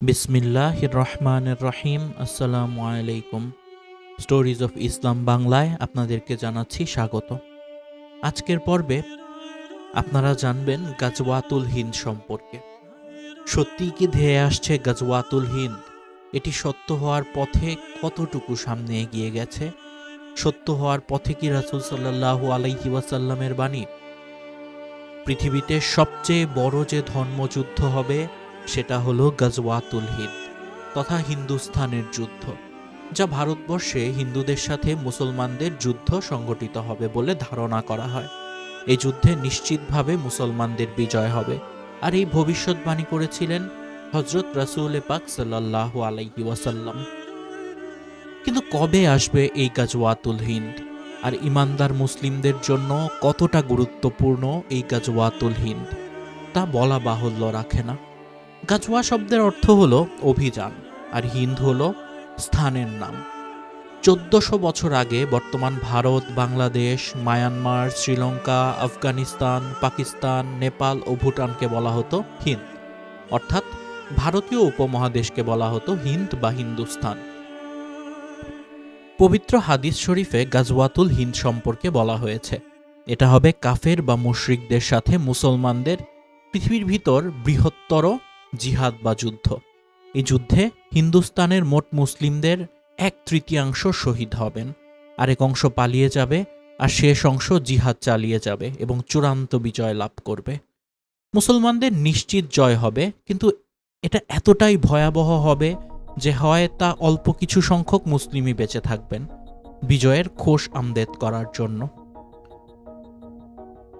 বিসমিল্লাহির রহমানির রহিম। আসসালামু আলাইকুম। স্টোরিজ অফ ইসলাম বাংলায় আপনাদেরকে জানাচ্ছি স্বাগত। আজকের পর্বে আপনারা জানবেন গাজওয়াতুল হিন্দ সম্পর্কে। সত্যিই কি ধেয়ে আসছে গাজওয়াতুল হিন্দ? এটি সত্য হওয়ার পথে কতটুকু সামনে এগিয়ে গেছে? সত্য হওয়ার পথে কি রাসূল সাল্লাল্লাহু আলাইহি ওয়াসাল্লামের বাণী? পৃথিবীতে সবচেয়ে বড় যে ধর্মযুদ্ধ হবে সেটা হলো গাজওয়াতুল হিন্দ তথা হিন্দুস্থানের যুদ্ধ, যা ভারতবর্ষে হিন্দুদের সাথে মুসলমানদের যুদ্ধ সংগঠিত হবে বলে ধারণা করা হয়। এই যুদ্ধে নিশ্চিতভাবে মুসলমানদের বিজয় হবে, আর এই ভবিষ্যৎবাণী করেছিলেন হযরত রাসূল পাক সাল্লাল্লাহু আলাইহি ওয়াসাল্লাম। কিন্তু কবে আসবে এই গাজওয়াতুল হিন্দ, আর ইমানদার মুসলিমদের জন্য কতটা গুরুত্বপূর্ণ এই গাজওয়াতুল হিন্দ তা বলা বাহুল্য রাখে না। গাজওয়া শব্দের অর্থ হলো অভিযান, আর হিন্দ হলো স্থানের নাম। 1400 বছর আগে বর্তমান ভারত, বাংলাদেশ, মায়ানমার, শ্রীলঙ্কা, আফগানিস্তান, পাকিস্তান, নেপাল ও ভুটানকে বলা হতো হিন্দ, অর্থাৎ ভারতীয় উপমহাদেশকে বলা হতো হিন্দ বা হিন্দুস্তান। পবিত্র হাদিস শরীফে গাজওয়াতুল হিন্দ সম্পর্কে বলা হয়েছে, এটা হবে কাফের বা মুশরিকদের সাথে মুসলমানদের পৃথিবীর ভিতর বৃহত্তর জিহাদ বা যুদ্ধ। এই যুদ্ধে হিন্দুস্তানের মোট মুসলিমদের 1/3 শহীদ হবেন, আরেক অংশ পালিয়ে যাবে, আর শেষ অংশ জিহাদ চালিয়ে যাবে এবং চূড়ান্ত বিজয় লাভ করবে। মুসলমানদের নিশ্চিত জয় হবে, কিন্তু এটা এতটাই ভয়াবহ হবে যে হয় তা অল্প কিছু সংখ্যক মুসলিমই বেঁচে থাকবেন বিজয়ের খোশ আমদেদ করার জন্য।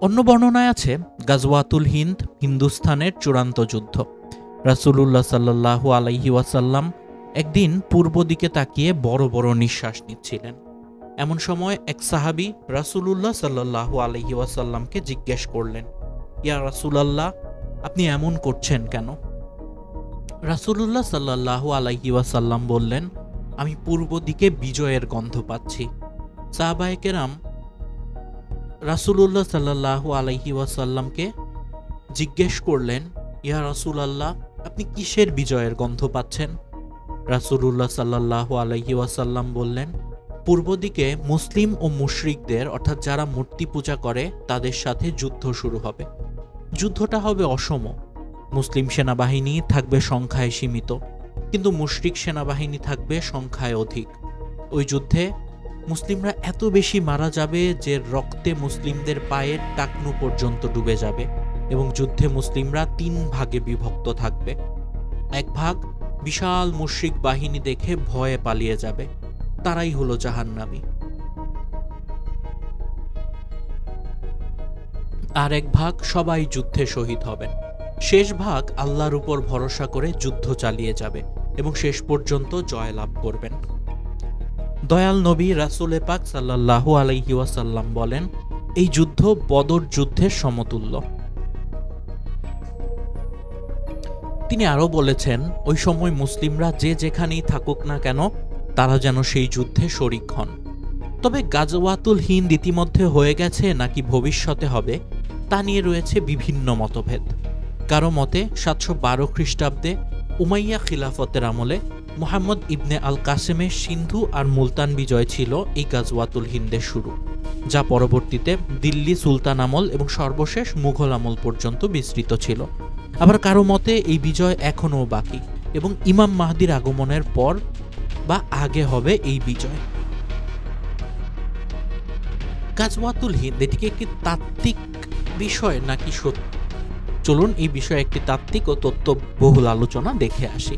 অন্য বর্ণনায় আছে গাজওয়াতুল হিন্দ হিন্দুস্তানের চূড়ান্ত যুদ্ধ। রাসূলুল্লাহ সাল্লাল্লাহু আলাইহি ওয়াসাল্লাম একদিন পূর্ব দিকে তাকিয়ে বড় বড় নিঃশ্বাস নিচ্ছিলেন। এমন সময় এক সাহাবী রাসূলুল্লাহ সাল্লাল্লাহু আলাইহি ওয়াসাল্লামকে জিজ্ঞেস করলেন, ইয়া রাসূলুল্লাহ, আপনি এমন করছেন কেন? রাসূলুল্লাহ সাল্লাল্লাহু আলাইহি ওয়াসাল্লাম বললেন, আমি পূর্ব দিকে বিজয়ের গন্ধ পাচ্ছি। সাহাবায়ে কেরাম রাসূলুল্লাহ সাল্লাল্লাহু আলাইহি ওয়াসাল্লামকে জিজ্ঞেস করলেন, ইয়া রাসূলুল্লাহ, আপনি কিসের বিজয়ের গন্ধ পাচ্ছেন? রাসূলুল্লাহ সাল্লাল্লাহু আলাইহি ওয়াসাল্লাম বললেন, পূর্ব দিকে মুসলিম ও মুশরিকদের, অর্থাৎ যারা মূর্তি পূজা করে তাদের সাথে যুদ্ধ শুরু হবে। যুদ্ধটা হবে অসম। মুসলিম সেনাবাহিনী থাকবে সংখ্যায় সীমিত, কিন্তু মুশরিক সেনাবাহিনী থাকবে সংখ্যায় অধিক। ওই যুদ্ধে মুসলিমরা এত বেশি মারা যাবে যে রক্তে মুসলিমদের পায়ের টাকনু পর্যন্ত ডুবে যাবে, এবং যুদ্ধে মুসলিমরা 3 ভাগে বিভক্ত থাকবে। এক ভাগ বিশাল মুশরিক বাহিনী দেখে ভয়ে পালিয়ে যাবে, তারাই হলো জাহান্নামী। আর এক ভাগ সবাই যুদ্ধে শহীদ হবেন। শেষ ভাগ আল্লাহর উপর ভরসা করে যুদ্ধ চালিয়ে যাবে এবং শেষ পর্যন্ত জয়লাভ করবেন। দয়াল নবী রাসূল পাক সাল্লাল্লাহু আলাইহি ওয়াসাল্লাম বলেন, এই যুদ্ধ বদর যুদ্ধের সমতুল্য। তিনি আরও বলেছেন, ওই সময় মুসলিমরা যে যেখানেই থাকুক না কেন তারা যেন সেই যুদ্ধে শরিক হন। তবে গাজওয়াতুল হিন্দ ইতিমধ্যে হয়ে গেছে নাকি ভবিষ্যতে হবে তা নিয়ে রয়েছে বিভিন্ন মতভেদ। কারো মতে 712 খ্রিস্টাব্দে উমাইয়া খিলাফতের আমলে মুহাম্মদ ইবনে আল কাসেমের সিন্ধু আর মুলতান বিজয় ছিল এই গাজওয়াতুল হিন্দের শুরু, যা পরবর্তীতে দিল্লি সুলতান আমল এবং সর্বশেষ মুঘল আমল পর্যন্ত বিস্তৃত ছিল। আবার কারো মতে এই বিজয় এখনও বাকি এবং ইমাম মাহদির আগমনের পর বা আগে হবে এই বিজয়। গাজওয়াতুল হিন্দ এটিকে একটি তাত্ত্বিক বিষয় নাকি সত্য? চলুন এই বিষয়ে একটি তাত্ত্বিক ও তত্ত্ববহুল আলোচনা দেখে আসি।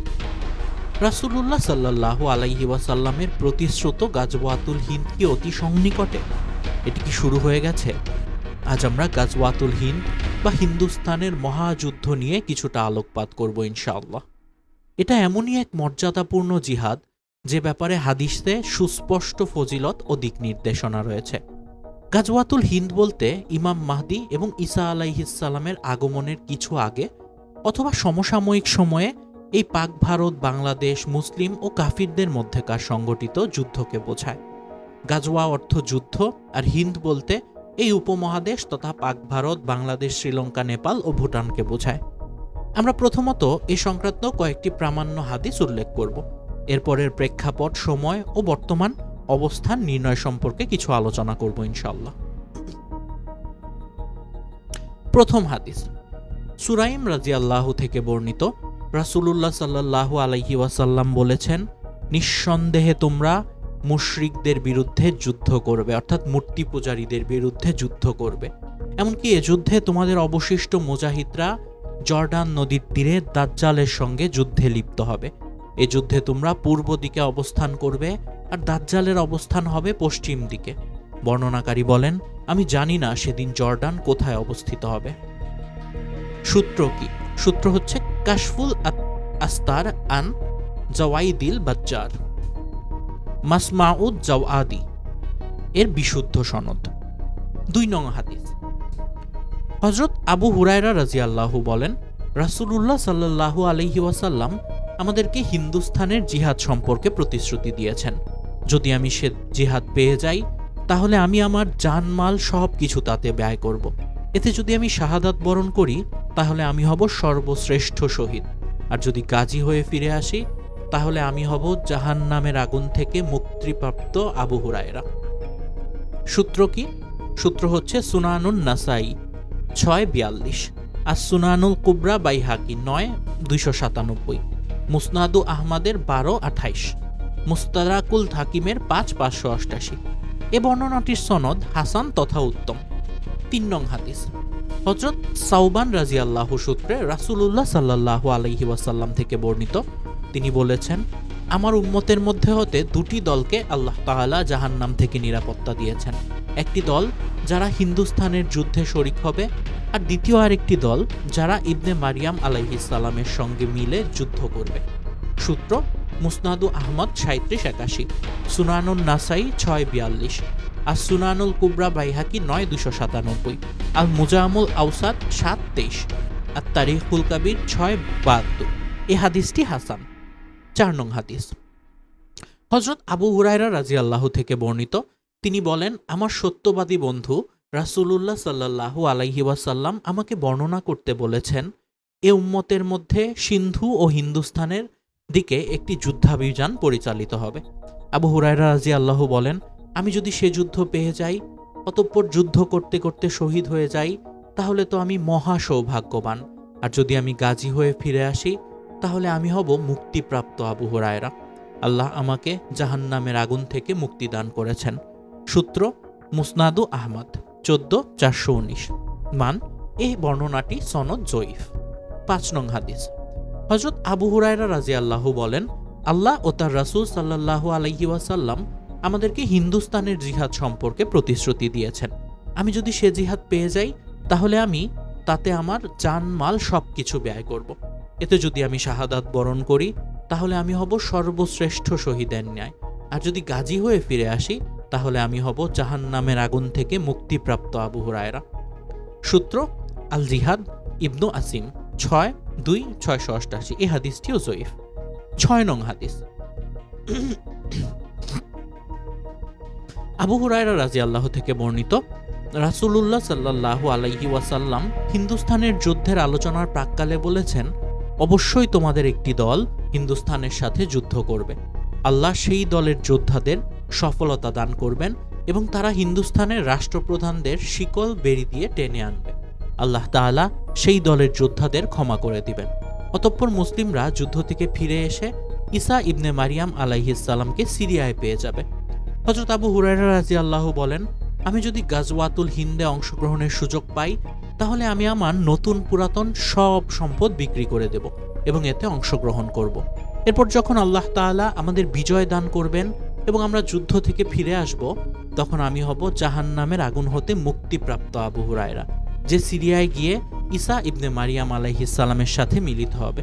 রাসূলুল্লাহ সাল্লাল্লাহু আলাইহি ওয়াসাল্লামের প্রতিশ্রুত গাজওয়াতুল হিন্দ কি অতি সন্নিকটে? এটি কি শুরু হয়ে গেছে? আজ আমরা গাজওয়াতুল হিন্দ বা হিন্দুস্তানের মহাযুদ্ধ নিয়ে কিছুটা আলোকপাত করব ইনশাআল্লাহ। এটা এমনই এক মর্যাদাপূর্ণ জিহাদ যে ব্যাপারে হাদিসে সুস্পষ্ট ফজিলত ও দিক নির্দেশনা রয়েছে। গাজওয়াতুল হিন্দ বলতে ইমাম মাহদি এবং ঈসা আলাইহিস সালামের আগমনের কিছু আগে অথবা সমসাময়িক সময়ে এই পাক ভারত, বাংলাদেশ, মুসলিম ও কাফিরদের মধ্যেকার সংগঠিত যুদ্ধকে বোঝায়। গাজওয়া অর্থ যুদ্ধ, আর হিন্দ বলতে এই উপমহাদেশ তথা পাক ভারত, বাংলাদেশ, শ্রীলঙ্কা, নেপাল ও ভুটানকে বোঝায়। আমরা প্রথমত এ সংক্রান্ত কয়েকটি প্রামাণ্য হাদিস উল্লেখ করব। এরপরের প্রেক্ষাপট, সময় ও বর্তমান অবস্থান নির্ণয় সম্পর্কে কিছু আলোচনা করব ইনশাআল্লাহ। প্রথম হাদিস, সুরাইম রাদিয়াল্লাহু থেকে বর্ণিত, রাসূলুল্লাহ সাল্লাল্লাহু আলাইহি ওয়াসাল্লাম বলেছেন, নিঃসন্দেহে তোমরা মুশরিকদের বিরুদ্ধে যুদ্ধ করবে, অর্থাৎ মূর্তি পূজারীদের বিরুদ্ধে যুদ্ধ করবে। এমনকি এ যুদ্ধে তোমাদের অবশিষ্ট মুজাহিদরা জর্ডান নদীর তীরে দাজ্জালের সঙ্গে যুদ্ধে লিপ্ত হবে। এ যুদ্ধে তোমরা পূর্ব দিকে অবস্থান করবে আর দাজ্জালের অবস্থান হবে পশ্চিম দিকে। বর্ণনাকারী বলেন, আমি জানি না সেদিন জর্ডান কোথায় অবস্থিত হবে। সূত্র কি? সূত্র হচ্ছে কাশফুল আস্তার আন জাওয়াইদিল বাজ্জার, মাসমাউদ জাওয়াদি এর বিশুদ্ধ সনদ। 2 নং হাদিস, হযরত আবু হুরায়রা রাদিয়াল্লাহু বলেন, রাসূলুল্লাহ সাল্লাল্লাহু আলাইহি ওয়াসাল্লাম আমাদেরকে হিন্দুস্তানের জিহাদ সম্পর্কে প্রতিশ্রুতি দিয়েছেন। যদি আমি সে জিহাদ পেয়ে যাই তাহলে আমি আমার জানমাল সব কিছু তাতে ব্যয় করব। এতে যদি আমি শাহাদাত বরণ করি তাহলে আমি হব সর্বশ্রেষ্ঠ শহীদ, আর যদি গাজী হয়ে ফিরে আসি তাহলে আমি হব জাহান্নামের আগুন থেকে মুক্তিপ্রাপ্ত আবু হুরায়রা। সূত্র কি? সূত্র হচ্ছে সুনানুন নাসাই 642, আর সুনানুল কুবরা বাইহাকি 9,297, মুসনাদু আহমদের 1228, মুস্তাদরাকুল হাকিমের 5,588। এ বর্ণনাটির সনদ হাসান তথা উত্তম। 3 নং হাদিস, হযরত সাওবান রাদিয়াল্লাহু সূত্রে রাসূলুল্লাহ সাল্লাল্লাহু আলাইহি ওয়াসাল্লাম থেকে বর্ণিত, তিনি বলেছেন, আমার উম্মতের মধ্যে হতে 2টি দলকে আল্লাহ তাআলা জাহান্নাম থেকে নিরাপত্তা দিয়েছেন। একটি দল যারা হিন্দুস্তানের যুদ্ধে শরিক হবে, আর দ্বিতীয় আরেকটি দল যারা ইবনে মারিয়াম আলাইহিস সালামের সঙ্গে মিলে যুদ্ধ করবে। সূত্র মুসনাদু আহমদ 3781, সুনানুন নাসাই 642, আর সুনানুল কুবরা বাইহাকি 9,297, আল মুজামুল আওসাত 723, আর তারিখুল কাবির 672। এ হাদিসটি হাসান। 4 নং হাদিস, হযরত আবু হুরায়রা রাদিয়াল্লাহু থেকে বর্ণিত, তিনি বলেন, আমার সত্যবাদী বন্ধু রাসূলুল্লাহ সাল্লাল্লাহু আলাইহি ওয়াসাল্লাম আমাকে বর্ণনা করতে বলেছেন, এ উম্মতের মধ্যে সিন্ধু ও হিন্দুস্তানের দিকে একটি যুদ্ধাভিযান পরিচালিত হবে। আবু হুরায়রা রাদিয়াল্লাহু বলেন, আমি যদি সে যুদ্ধ পেয়ে যাই, অতঃপর যুদ্ধ করতে করতে শহীদ হয়ে যাই, তাহলে তো আমি মহা সৌভাগ্যবান, আর যদি আমি গাজী হয়ে ফিরে আসি তাহলে আমি হব মুক্তিপ্রাপ্ত আবু হুরায়রা। আল্লাহ আমাকে জাহান্নামের আগুন থেকে মুক্তি দান করেছেন। সূত্র মুসনাদু আহমদ 14,419, মান এই বর্ণনাটি সনদ জয়ীফ। 5 নং হাদিস, হযরত আবু হুরায়রা রাদিয়াল্লাহু বলেন, আল্লাহ ও তার রাসূল সাল্লাল্লাহু আলাইহি ওয়াসাল্লাম আমাদেরকে হিন্দুস্তানের জিহাদ সম্পর্কে প্রতিশ্রুতি দিয়েছেন। আমি যদি সে জিহাদ পেয়ে যাই তাহলে আমি তাতে আমার জানমাল সবকিছু ব্যয় করব। এতে যদি আমি শাহাদাত বরণ করি তাহলে আমি হব সর্বশ্রেষ্ঠ শহীদের ন্যায়, আর যদি গাজী হয়ে ফিরে আসি তাহলে আমি হব জাহান্নামের আগুন থেকে মুক্তিপ্রাপ্ত আবু হুরায়রা। সূত্র আল জিহাদ ইবনু আসিম 6,2,688। এই হাদিসটিও জয়ীফ। 6 নং হাদিস, আবু হুরায়রা রাদিয়াল্লাহু থেকে বর্ণিত, রাসূলুল্লাহ সাল্লাল্লাহু আলাইহি ওয়াসাল্লাম হিন্দুস্তানের যুদ্ধের আলোচনার প্রাক্কালে বলেছেন, অবশ্যই তোমাদের একটি দল হিন্দুস্তানের সাথে যুদ্ধ করবে। আল্লাহ সেই দলের যোদ্ধাদের সফলতা দান করবেন এবং তারা হিন্দুস্তানের রাষ্ট্রপ্রধানদের শিকল বেড়ি দিয়ে টেনে আনবে। আল্লাহ তাআলা সেই দলের যোদ্ধাদের ক্ষমা করে দিবেন। অতঃপর মুসলিমরা যুদ্ধ থেকে ফিরে এসে ঈসা ইবনে মারিয়াম আলাইহিস সালামকে সিরিয়ায় পেয়ে যাবে। হযরত আবু হুরায়রা রাদিয়াল্লাহু বলেন, আমি যদি গাজওয়াতুল হিন্দে অংশগ্রহণের সুযোগ পাই তাহলে আমি আমার নতুন পুরাতন সব সম্পদ বিক্রি করে দেব এবং এতে অংশগ্রহণ করব। এরপর যখন আল্লাহ তাআলা আমাদের বিজয় দান করবেন এবং আমরা যুদ্ধ থেকে ফিরে আসব, তখন আমি হব জাহান্নামের আগুন হতে মুক্তিপ্রাপ্ত আবু হুরায়রা, যে সিরিয়ায় গিয়ে ঈসা ইবনে মারিয়াম আলাইহিস সালামের সাথে মিলিত হবে।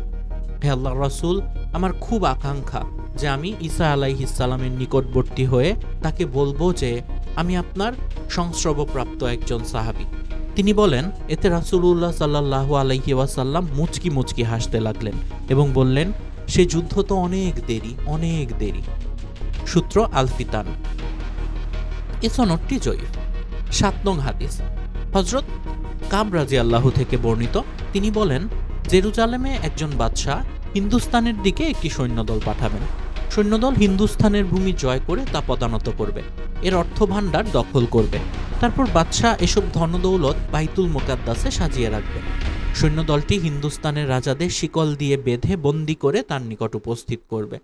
হে আল্লাহর রাসূল, আমার খুব আকাঙ্ক্ষা যে আমি ঈসা আলাইহিস সালামের নিকটবর্তী হয়ে তাকে বলবো যে আমি আপনার সংস্রবপ্রাপ্ত একজন সাহাবী। তিনি বলেন, এতে রাসূলুল্লাহ সাল্লাল্লাহু আলাইহি ওয়াসাল্লাম মুচকি মুচকি হাসতে লাগলেন এবং বললেন, সে যুদ্ধ তো অনেক দেরি, অনেক দেরি। সূত্র আল ফিতান। এ সনদটি জয়ীফ। 7 নং হাদিস, হযরত কাব রাদিয়াল্লাহু থেকে বর্ণিত, তিনি বলেন, জেরুজালেমে একজন বাদশাহ হিন্দুস্তানের দিকে একটি সৈন্যদল পাঠাবেন। সৈন্যদল হিন্দুস্তানের ভূমি জয় করে তা পদানত করবে, এর অর্থভাণ্ডার দখল করবে। তারপর বাদশাহ এসব ধনদৌলত বাইতুল মুকাদ্দাসে সাজিয়ে রাখবে। সৈন্যদলটি হিন্দুস্তানের রাজাদের শিকল দিয়ে বেঁধে বন্দি করে তার নিকট উপস্থিত করবে।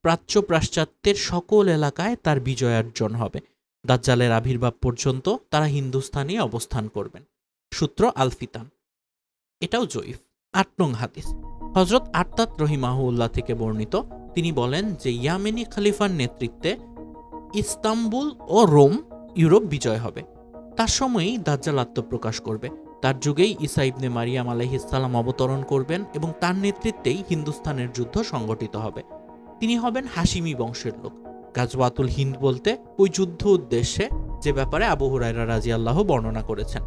প্রাচ্য পাশ্চাত্যের সকল এলাকায় তার বিজয়ার্জন হবে। দাজ্জালের আবির্ভাব পর্যন্ত তারা হিন্দুস্তানে অবস্থান করবেন। সূত্র আল ফিতান। এটাও জয়ীফ। ৮ নং হাদিস হযরত আত্তাত রহিমাহুল্লাহ থেকে বর্ণিত। তিনি বলেন যে ইয়ামেনি খলিফার নেতৃত্বে ইস্তাম্বুল ও রোম ইউরোপ বিজয় হবে। তার সময়ই দাজ্জাল আত্মপ্রকাশ করবে। তার যুগেই ঈসা ইবনে মারিয়াম আলাইহিস সালাম অবতরণ করবেন এবং তার নেতৃত্বেই হিন্দুস্তানের যুদ্ধ সংগঠিত হবে। তিনি হবেন হাশিমি বংশের লোক। গাজওয়াতুল হিন্দ বলতে ওই যুদ্ধ উদ্দেশ্যে যে ব্যাপারে আবু হুরায়রা রাদিয়াল্লাহু বর্ণনা করেছেন।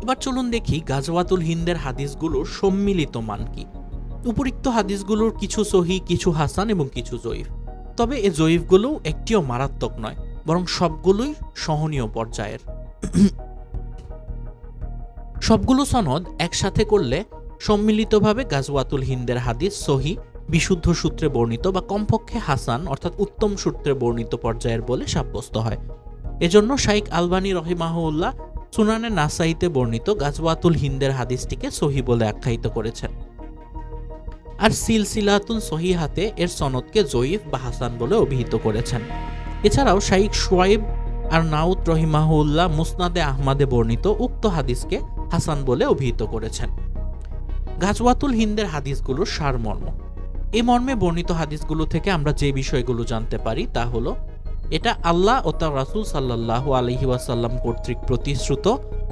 এবার চলুন দেখি গাজওয়াতুল হিন্দের হাদিসগুলোর সম্মিলিত মান কি। উপরিক্ত হাদিসগুলোর কিছু সহি, কিছু হাসান এবং কিছু জয়ীফ। তবে এই জয়ীফগুলো একটিও মারাত্মক নয়, বরং সবগুলোই সহনীয় পর্যায়ের। সবগুলো সনদ একসাথে করলে সম্মিলিতভাবে গাজওয়াতুল হিন্দের হাদিস সহি, বিশুদ্ধ সূত্রে বর্ণিত বা কমপক্ষে হাসান অর্থাৎ উত্তম সূত্রে বর্ণিত পর্যায়ের বলে সাব্যস্ত হয়। এজন্য শাইখ আলবানী রহিমাহুল্লাহ সুনানে নাসাইতে বর্ণিত গাজওয়াতুল হিন্দের হাদিসটিকে সহি বলে আখ্যায়িত করেছেন। আর সিলসিলাতুল সহিহাতে এর সনদকে জয়ীফ বা হাসান বলে অভিহিত করেছেন। এছাড়াও শাইখ শুয়াইব আর নাউত রহিমাহুল্লাহ মুসনাদে আহমাদে বর্ণিত উক্ত হাদিসকে হাসান বলে অভিহিত করেছেন। গাজওয়াতুল হিন্দের হাদিসগুলোর সারমর্ম। এই মর্মে বর্ণিত হাদিসগুলো থেকে আমরা যে বিষয়গুলো জানতে পারি তা হলো, এটা আল্লাহ ও তার রাসূল সাল্লাল্লাহু আলাইহি ওয়াসাল্লাম কর্তৃক প্রতিশ্রুত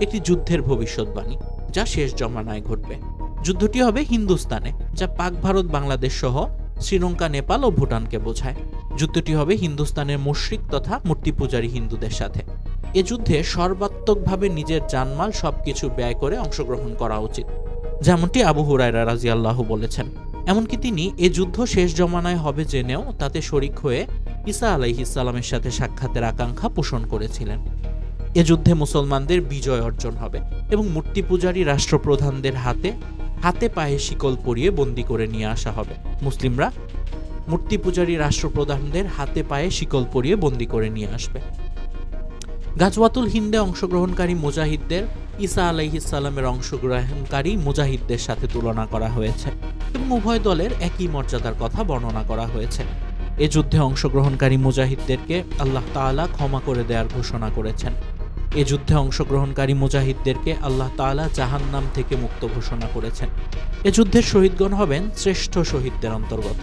একটি যুদ্ধের ভবিষ্যৎবাণী, যা শেষ জমানায় ঘটবে। যুদ্ধটি হবে হিন্দুস্তানে, যা পাক ভারত বাংলাদেশ সহ শ্রীলঙ্কা, নেপাল ও ভুটানকে বোঝায়। যুদ্ধটি হবে হিন্দুস্তানের মুশরিক তথা মূর্তি পূজারী হিন্দুদের সাথে। এ যুদ্ধে সর্বাত্মকভাবে নিজের জানমাল সবকিছু ব্যয় করে অংশগ্রহণ করা উচিত, যেমনটি আবু হুরায়রা রাদিয়াল্লাহু বলেছেন। এমনকি তিনি এ যুদ্ধ শেষ জমানায় হবে জেনেও তাতে শরিক হয়ে ঈসা আলাইহিস সালামের সাথে সাক্ষাতের আকাঙ্ক্ষা পোষণ করেছিলেন। এ যুদ্ধে মুসলমানদের বিজয় অর্জন হবে এবং মূর্তি পূজারী রাষ্ট্রপ্রধানদের হাতে হাতে পায়ে শিকল পরিয়ে বন্দী করে নিয়ে আসা হবে। মুসলিমরা মূর্তি পূজারী রাষ্ট্রপ্রধানদের হাতে পায়ে শিকল পরিয়ে বন্দী করে নিয়ে আসবে। গাজওয়াতুল হিন্দে অংশগ্রহণকারী মুজাহিদদের ঈসা আলাইহিস সালামের অংশগ্রহণকারী মুজাহিদদের সাথে তুলনা করা হয়েছে এবং উভয় দলের একই মর্যাদার কথা বর্ণনা করা হয়েছে। এ যুদ্ধে অংশগ্রহণকারী মুজাহিদদেরকে আল্লাহ তাআলা ক্ষমা করে দেওয়ার ঘোষণা করেছেন। এ যুদ্ধে অংশগ্রহণকারী মুজাহিদদেরকে আল্লাহ তাআলা জাহান্নাম থেকে মুক্ত ঘোষণা করেছেন। এ যুদ্ধের শহীদগণ হবেন শ্রেষ্ঠ শহীদদের অন্তর্গত।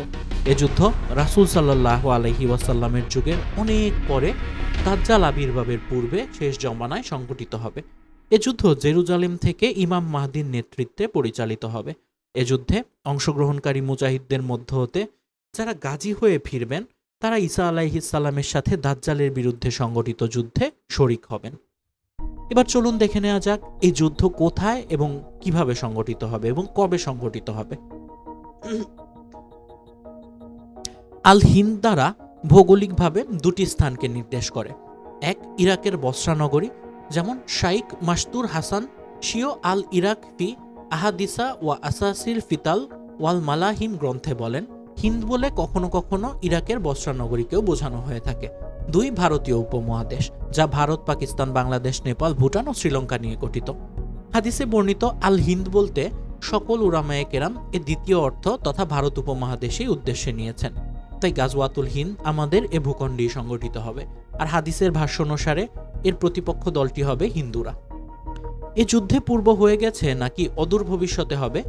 এ যুদ্ধ রাসূল সাল্লাল্লাহু আলাইহি ওয়াসাল্লামের যুগের অনেক পরে দাজ্জাল আবির্ভাবের পূর্বে শেষ জমানায় সংঘটিত হবে। এ যুদ্ধ জেরুজালেম থেকে ইমাম মাহদীর নেতৃত্বে পরিচালিত হবে। এ যুদ্ধে অংশগ্রহণকারী মুজাহিদদের মধ্য হতে যারা গাজী হয়ে ফিরবেন তারা ঈসা আলাইহিস সালামের সাথে দাজ্জালের বিরুদ্ধে সংগঠিত যুদ্ধে শরিক হবেন। এবার চলুন দেখে নেওয়া যাক এই যুদ্ধ কোথায় এবং কিভাবে সংগঠিত হবে এবং কবে সংগঠিত হবে। আল হিন্দ দ্বারা ভৌগোলিকভাবে দুটি স্থানকে নির্দেশ করে। এক, ইরাকের বসরা নগরী, যেমন শাইখ মাসতুর হাসান শিও আল ইরাক ফি আহাদিসা ওয়া আসাসির ফিতাল ওয়াল মালাহিম গ্রন্থে বলেন, হিন্দ বলে কখনো কখনো ইরাকের বসরা নগরীকেও বোঝানো হয়ে থাকে। দুই, ভারতীয় উপমহাদেশ, যা ভারত, পাকিস্তান, বাংলাদেশ, নেপাল, ভুটান ও শ্রীলঙ্কা নিয়ে গঠিত। হাদিসে বর্ণিত আল হিন্দ বলতে সকল উলামায়ে কেরাম এর দ্বিতীয় অর্থ তথা ভারত উপমহাদেশেই উদ্দেশ্যে নিয়েছেন। তাই গাজওয়াতুল হিন্দ আমাদের এ ভূখণ্ডেই সংগঠিত হবে। আর হাদিসের ভাষ্য অনুসারে এর প্রতিপক্ষ দলটি হবে হিন্দুরা। এ যুদ্ধে পূর্ব হয়ে গেছে নাকি অদূর ভবিষ্যতে হবে,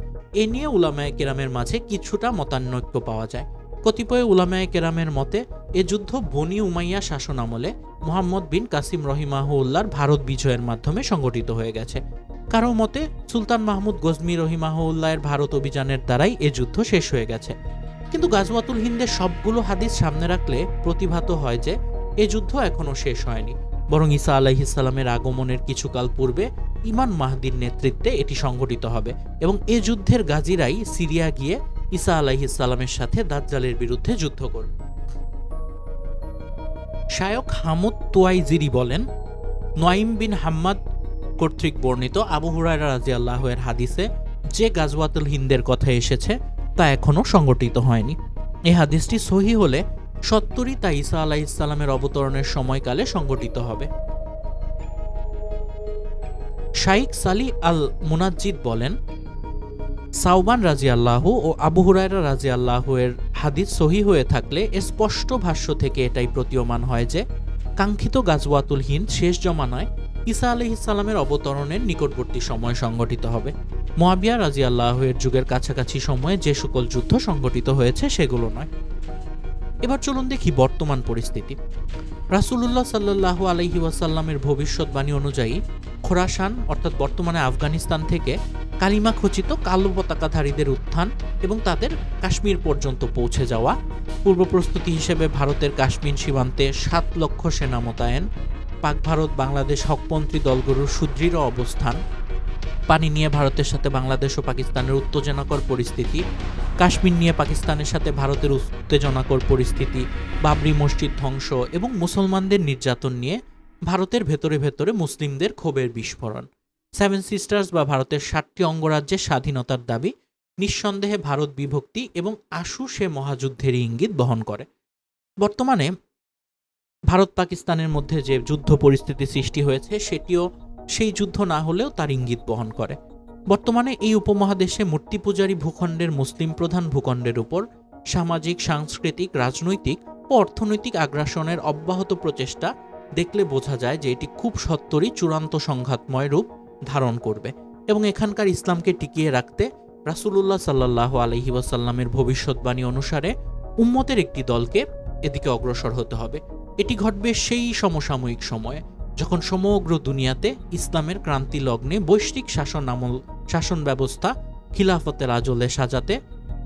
এ নিয়ে উলামায়ে কেরামের মাঝে কিছুটা মতানৈক্য পাওয়া যায়। কতিপয় উলামায়ে কেরামের মতে এ যুদ্ধ বনি উমাইয়া শাসন আমলে মুহাম্মদ বিন কাসিম রহিমাহুল্লাহর ভারত বিজয়ের মাধ্যমে সংগঠিত হয়ে গেছে। কারো মতে সুলতান মাহমুদ গজনী রহিমাহুল্লাহের ভারত অভিযানের দ্বারাই এ যুদ্ধ শেষ হয়ে গেছে। কিন্তু গাজওয়াতুল হিন্দের সবগুলো হাদিস সামনে রাখলে প্রতিভাত হয় যে এ যুদ্ধ এখনো শেষ হয়নি, বরং ঈসা আলাইহিস সালামের আগমনের কিছুকাল পূর্বে ইমাম মাহদীর নেতৃত্বে এটি সংগঠিত হবে এবং এ যুদ্ধের গাজীরাই সিরিয়া গিয়ে ঈসা আলাইহিস সালামের সাথে দাজ্জালের বিরুদ্ধে যুদ্ধ করবে। শায়খ হামুদ তুয়াইজিরি বলেন, নোয়াইম বিন হাম্মাদ কর্তৃক বর্ণিত আবু হুরায়রা রাদিয়াল্লাহু এর হাদিসে যে গাজওয়াতুল হিন্দের কথা এসেছে তা এখনও সংগঠিত হয়নি। এই হাদিসটি সহিহ হলে সত্তরই তা ঈসা আলাইহিস সালামের অবতরণের সময়কালে সংগঠিত হবে। শাইখ সালি আল মুনাজ্জিদ বলেন, সাওবান রাদিয়াল্লাহু ও আবু হুরায়রা রাদিয়াল্লাহু এর হাদিস সহিহ হয়ে থাকলে স্পষ্ট ভাষ্য থেকে এটাই প্রতীয়মান হয় যে কাঙ্ক্ষিত গাজওয়াতুল হিন্দ শেষ জমানায় ঈসা আলাইহিস সালামের অবতরণের নিকটবর্তী সময় সংগঠিত হবে। মুয়াবিয়া রাদিয়াল্লাহু এর যুগের কাছাকাছি সময়ে যে সকল যুদ্ধ সংগঠিত হয়েছে সেগুলো নয়। এবার চলুন দেখি বর্তমান পরিস্থিতি। রাসূলুল্লাহ সাল্লাল্লাহু আলাইহি ওয়াসাল্লামের ভবিষ্যৎবাণী অনুযায়ী খোরাসান অর্থাৎ বর্তমানে আফগানিস্তান থেকে কালিমা খচিত কালো পতাকাধারীদের উত্থান এবং তাদের কাশ্মীর পর্যন্ত পৌঁছে যাওয়া, পূর্ব প্রস্তুতি হিসেবে ভারতের কাশ্মীর সীমান্তে ৭ লক্ষ সেনা মোতায়েন, পাক ভারত বাংলাদেশ হকপন্থী দলগুলোর সুদৃঢ় অবস্থান, পানি নিয়ে ভারতের সাথে বাংলাদেশ ও পাকিস্তানের উত্তেজনাকর পরিস্থিতি, কাশ্মীর নিয়ে পাকিস্তানের সাথে ভারতের উত্তেজনাকর পরিস্থিতি, বাবরি মসজিদ ধ্বংস এবং মুসলমানদের নির্যাতন নিয়ে ভারতের ভেতরে ভেতরে মুসলিমদের ক্ষোভের বিস্ফোরণ, 7 সিস্টার্স বা ভারতের 7টি অঙ্গরাজ্যের স্বাধীনতার দাবি নিঃসন্দেহে ভারত বিভক্তি এবং আশু সে মহাযুদ্ধের ইঙ্গিত বহন করে। বর্তমানে ভারত পাকিস্তানের মধ্যে যে যুদ্ধ পরিস্থিতি সৃষ্টি হয়েছে সেটিও সেই যুদ্ধ না হলেও তার ইঙ্গিত বহন করে। বর্তমানে এই উপমহাদেশে মূর্তি পূজারী ভূখণ্ডের মুসলিম প্রধান ভূখণ্ডের উপর সামাজিক, সাংস্কৃতিক, রাজনৈতিক ও অর্থনৈতিক আগ্রাসনের অব্যাহত প্রচেষ্টা দেখলে বোঝা যায় যে এটি খুব সত্বরই চূড়ান্ত সংঘাতময় রূপ ধারণ করবে এবং এখানকার ইসলামকে টিকিয়ে রাখতে রাসূলুল্লাহ সাল্লাল্লাহু আলাইহি ওয়াসাল্লামের ভবিষ্যৎবাণী অনুসারে উম্মতের একটি দলকে এদিকে অগ্রসর হতে হবে। এটি ঘটবে সেই সমসাময়িক সময়ে যখন সমগ্র দুনিয়াতে ইসলামের ক্রান্তি লগ্নে বৈশ্বিক শাসন ব্যবস্থা খিলাফতের আজলে সাজাতে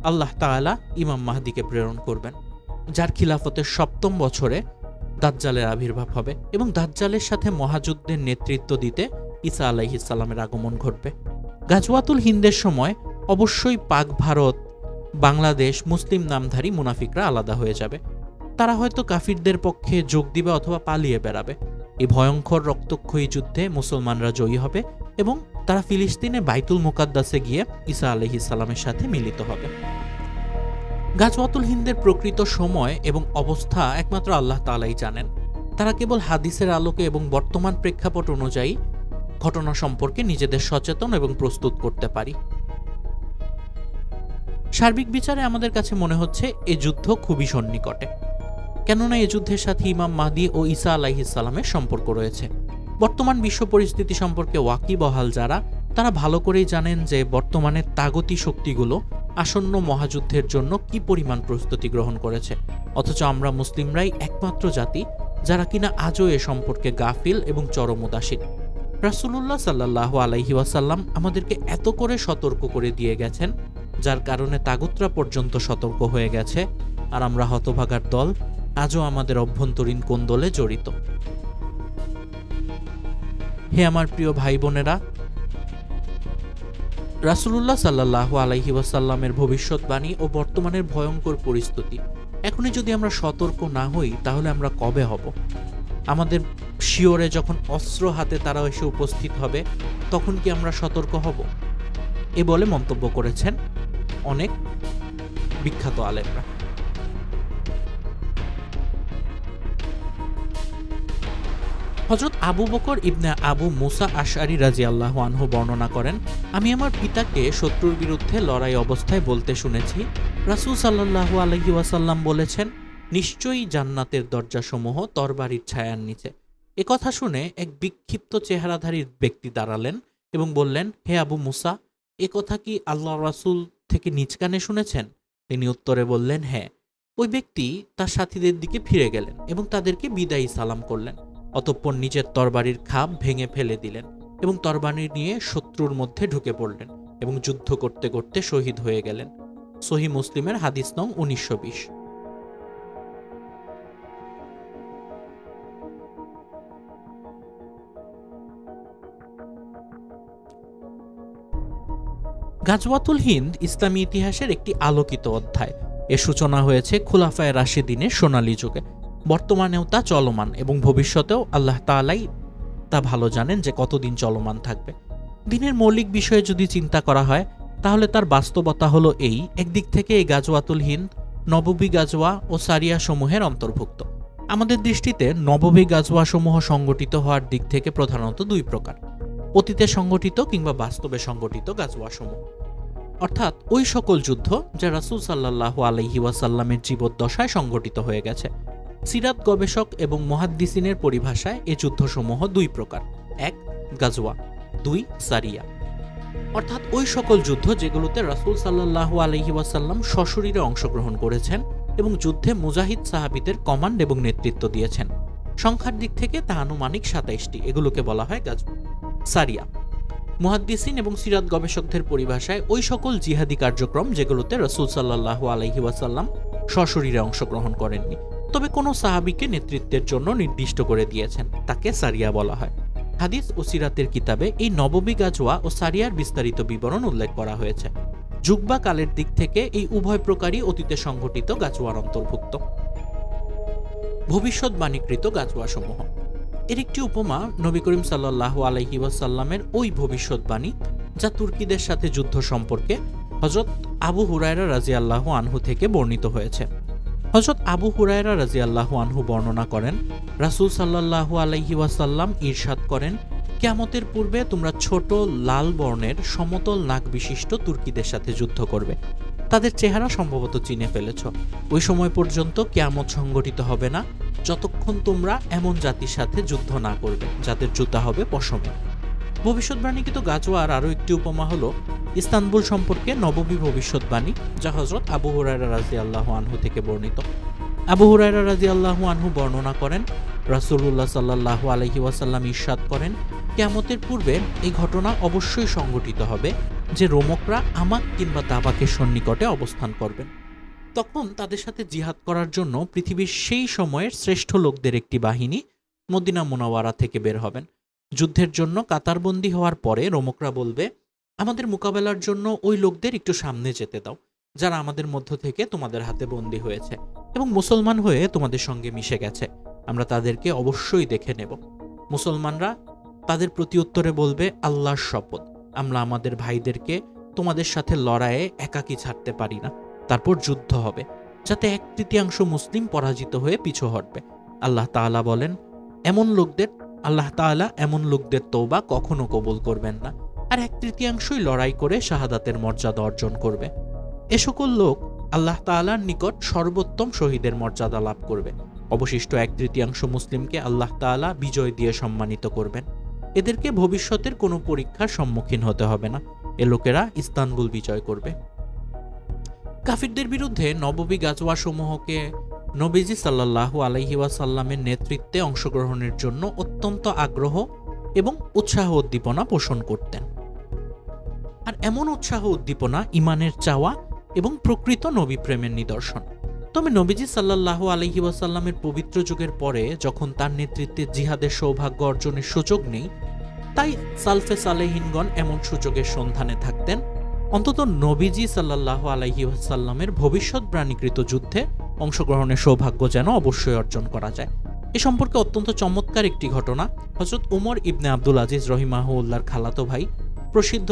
আল্লাহ তাআলা ইমাম মাহদিকে প্রেরণ করবেন, যার খিলাফতের 7ম বছরে দাজ্জালের আবির্ভাব হবে এবং দাজ্জালের সাথে মহাযুদ্ধের নেতৃত্ব দিতে ঈসা আলাইহিস সালামের আগমন ঘটবে। গাজওয়াতুল হিন্দের সময় অবশ্যই পাক ভারত, বাংলাদেশ মুসলিম নামধারী মুনাফিকরা আলাদা হয়ে যাবে। তারা হয়তো কাফিরদের পক্ষে যোগ দিবে অথবা পালিয়ে বেড়াবে। এই ভয়ঙ্কর রক্তক্ষয়ী যুদ্ধে মুসলমানরা জয়ী হবে এবং তারা ফিলিস্তিনে বাইতুল মুকাদ্দাসে গিয়ে ঈসা আলাইহিস সালামের সাথে মিলিত হবে। গাজওয়াতুল হিন্দের প্রকৃত সময় এবং অবস্থা একমাত্র আল্লাহ তাআলাই জানেন। তারা কেবল হাদিসের আলোকে এবং বর্তমান প্রেক্ষাপট অনুযায়ী ঘটনা সম্পর্কে নিজেদের সচেতন এবং প্রস্তুত করতে পারি। সার্বিক বিচারে আমাদের কাছে মনে হচ্ছে এ যুদ্ধ খুবই সন্নিকটে, কেননা এ যুদ্ধের সাথে ইমাম মাহদী ও ঈসা আলাইহিস সালামের সম্পর্ক রয়েছে। বর্তমান বিশ্ব পরিস্থিতি সম্পর্কে ওয়াকিবহাল যারা, তারা ভালো করেই জানেন যে বর্তমানে তাগতি শক্তিগুলো আসন্ন মহাযুদ্ধের জন্য কি পরিমাণ প্রস্তুতি গ্রহণ করেছে, অথচ আমরা মুসলিমরাই একমাত্র জাতি যারা কিনা আজও এ সম্পর্কে গাফিল এবং চরম উদাসীন। রাসূলুল্লাহ সাল্লাল্লাহু আলাইহি ওয়াসাল্লাম আমাদেরকে এত করে সতর্ক করে দিয়ে গেছেন, যার কারণে তাগুতরা পর্যন্ত সতর্ক হয়ে গেছে, আর আমরা হতভাগার দল আজও আমাদের অভ্যন্তরীণ কোন্দলে জড়িত। হে আমার প্রিয় ভাই বোনেরা, রাসূলুল্লাহ সাল্লাল্লাহু আলাইহি ওয়াসাল্লামের ভবিষ্যৎবাণী ও বর্তমানের ভয়ঙ্কর পরিস্থিতি এখনই যদি আমরা সতর্ক না হই তাহলে আমরা কবে হব? আমাদের শিওরে যখন অস্ত্র হাতে তারা এসে উপস্থিত হবে তখন কি আমরা সতর্ক হব? এ বলে মন্তব্য করেছেন অনেক বিখ্যাত আলেমরা। হযরত আবু বকর ইবনে আবু মুসা আশআরী রাদিয়াল্লাহু আনহু বর্ণনা করেন, আমি আমার পিতাকে শত্রুর বিরুদ্ধে লড়াই অবস্থায় বলতে শুনেছি, রাসূল সাল্লাল্লাহু আলাইহি ওয়াসাল্লাম বলেছেন, নিশ্চয়ই জান্নাতের দরজাসমূহ তরবারির ছায়ার নিচে। এ কথা শুনে এক বিক্ষিপ্ত চেহারাধারী ব্যক্তি দাঁড়ালেন এবং বললেন, হে আবু মুসা, এ কথা কি আল্লাহ রাসূল থেকে নিজ কানে শুনেছেন? তিনি উত্তরে বললেন, হ্যাঁ। ওই ব্যক্তি তার সাথীদের দিকে ফিরে গেলেন এবং তাদেরকে বিদায়ী সালাম করলেন। অতঃপর নিজের তরবারির খাপ ভেঙে ফেলে দিলেন এবং তরবারি নিয়ে শত্রুর মধ্যে ঢুকে পড়লেন এবং যুদ্ধ করতে করতে শহীদ হয়ে গেলেন। সহিহ মুসলিমের হাদিস নং 1920। গাজওয়াতুল হিন্দ ইসলামী ইতিহাসের একটি আলোকিত অধ্যায়। এর সূচনা হয়েছে খুলাফায়ে রাশিদিনের সোনালী যুগে। বর্তমানেও তা চলমান এবং ভবিষ্যতেও আল্লাহ তাআলাই তা ভালো জানেন যে কতদিন চলমান থাকবে। দিনের মৌলিক বিষয়ে যদি চিন্তা করা হয় তাহলে তার বাস্তবতা হলো এই, একদিক থেকে এই গাজওয়াতুল হিন্দ নববী গাজওয়া ও সারিয়া সমূহের অন্তর্ভুক্ত। আমাদের দৃষ্টিতে নববী গাজওয়া সমূহ সংগঠিত হওয়ার দিক থেকে প্রধানত দুই প্রকার: অতীতে সংগঠিত কিংবা বাস্তবে সংগঠিত গাজওয়া সমূহ, অর্থাৎ ওই সকল যুদ্ধ যা রাসূল সাল্লাল্লাহু আলাইহি ওয়াসাল্লামের জীবদ্দশায় সংগঠিত হয়ে গেছে। সিরাত গবেষক এবং মুহাদ্দিসিনের পরিভাষায় এ যুদ্ধসমূহ দুই প্রকার: এক, গাজওয়া; দুই, সারিয়া। অর্থাৎ ওই সকল যুদ্ধ যেগুলোতে রাসূল সাল্লাল্লাহু আলাইহি ওয়াসাল্লাম সশরীরে অংশগ্রহণ করেছেন এবং যুদ্ধে মুজাহিদ সাহাবীদের কমান্ড এবং নেতৃত্ব দিয়েছেন। সংখ্যার দিক থেকে তা আনুমানিক ২৭টি। এগুলোকে বলা হয় গাজওয়া। সারিয়া মুহাদ্দিসিন এবং সিরাত গবেষকদের পরিভাষায় ওই সকল জিহাদি কার্যক্রম যেগুলোতে রাসূল সাল্লাল্লাহু আলাইহি ওয়াসাল্লাম সশরীরে অংশগ্রহণ করেননি, তবে কোনো সাহাবীকে নেতৃত্বের জন্য নির্দিষ্ট করে দিয়েছেন, তাকে সারিয়া বলা হয়। হাদিস ও সিরাতের কিতাবে এই নববী গাজওয়া ও সারিয়ার বিস্তারিত বিবরণ উল্লেখ করা হয়েছে। যুগ বা কালের দিক থেকে এই উভয় প্রকারই অতীতে সংঘটিত গাজওয়ার অন্তর্ভুক্ত। ভবিষ্যৎবাণীকৃত গাজওয়াসমূহ। এর একটি উপমা নবী করিম সাল্লাল্লাহু আলাইহি ওয়াসাল্লামের ওই ভবিষ্যৎবাণী যা তুর্কিদের সাথে যুদ্ধ সম্পর্কে হযরত আবু হুরায়রা রাদিয়াল্লাহু আনহু থেকে বর্ণিত হয়েছে। হযরত আবু হুরায়রা রাদিয়াল্লাহু আনহু বর্ণনা করেন, রাসূল সাল্লাল্লাহু আলাইহি ওয়াসাল্লাম ইরশাদ করেন, কিয়ামতের পূর্বে তোমরা ছোট লাল বর্ণের সমতল নাক বিশিষ্ট তুর্কিদের সাথে যুদ্ধ করবে। তাদের চেহারা সম্ভবত চিনে ফেলেছ। ওই সময় পর্যন্ত কিয়ামত সংগঠিত হবে না যতক্ষণ তোমরা এমন জাতির সাথে যুদ্ধ না করবে যাদের জুতা হবে পশমে। ভবিষ্যৎবাণীকৃত গাজওয়ার আরও একটি উপমা হলো ইস্তানবুল সম্পর্কে নববী ভবিষ্যৎবাণী, যা হযরত আবু হুরায়রা রাদিয়াল্লাহু আনহু থেকে বর্ণিত। আবু হুরায়রা রাদিয়াল্লাহু আনহু বর্ণনা করেন, রাসূলুল্লাহ সাল্লাল্লাহু আলাইহি ওয়াসাল্লাম ইরশাদ করেন, কিয়ামতের পূর্বে এই ঘটনা অবশ্যই সংঘটিত হবে যে রোমকরা আমাক কিংবা দাবাকের সন্নিকটে অবস্থান করবেন। তখন তাদের সাথে জিহাদ করার জন্য পৃথিবীর সেই সময়ের শ্রেষ্ঠ লোকদের একটি বাহিনী মদিনা মুনাওয়ারা থেকে বের হবেন। যুদ্ধের জন্য কাতারবন্দি হওয়ার পরে রোমকরা বলবে, আমাদের মোকাবেলার জন্য ওই লোকদের একটু সামনে যেতে দাও যারা আমাদের মধ্য থেকে তোমাদের হাতে বন্দী হয়েছে এবং মুসলমান হয়ে তোমাদের সঙ্গে মিশে গেছে। আমরা তাদেরকে অবশ্যই দেখে নেব। মুসলমানরা তাদের প্রতি উত্তরে বলবে, আল্লাহর শপথ, আমরা আমাদের ভাইদেরকে তোমাদের সাথে লড়াইয়ে একাকী ছাড়তে পারি না। তারপর যুদ্ধ হবে যাতে 1/3 মুসলিম পরাজিত হয়ে পিছু হটবে। আল্লাহ তাআলা বলেন, আল্লাহ তাআলা এমন লোকদের তওবা কখনো কবুল করবেন না, আর 1/3 লড়াই করে শাহাদাতের মর্যাদা অর্জন করবে। এ সকল লোক আল্লাহ তাআলার নিকট সর্বোত্তম শহীদের মর্যাদা লাভ করবে। অবশিষ্ট 1/3 মুসলিমকে আল্লাহ তাআলা বিজয় দিয়ে সম্মানিত করবেন। এদেরকে ভবিষ্যতের কোনো পরীক্ষার সম্মুখীন হতে হবে না। এ লোকেরা ইস্তানবুল বিজয় করবে। কাফিরদের বিরুদ্ধে নববী গাজওয়া সমূহকে নবীজি সাল্লাল্লাহু আলাইহি ওয়াসাল্লামের নেতৃত্বে অংশগ্রহণের জন্য অত্যন্ত আগ্রহ এবং উৎসাহ উদ্দীপনা পোষণ করতেন। আর এমন উৎসাহ উদ্দীপনা ইমানের চাওয়া এবং প্রকৃত নবী প্রেমের নিদর্শন। তবে নবীজি সাল্লাল্লাহু আলাইহি ওয়াসাল্লামের পবিত্র যুগের পরে যখন তার নেতৃত্বে জিহাদের সৌভাগ্য অর্জনের সুযোগ নেই, তাই সালফে সালেহিনগণ এমন সুযোগের সন্ধানে থাকতেন অন্তত নবীজি সাল্লাল্লাহু আলাইহি ওয়াসাল্লামের ভবিষ্যৎবাণীকৃত যুদ্ধে অংশগ্রহণের সৌভাগ্য যেন অবশ্যই অর্জন করা যায়। এ সম্পর্কে অত্যন্ত চমৎকার একটি ঘটনা হযরত উমর ইবনে আব্দুল আজিজ রহিমাহুল্লাহর খালাতো ভাই, প্রসিদ্ধ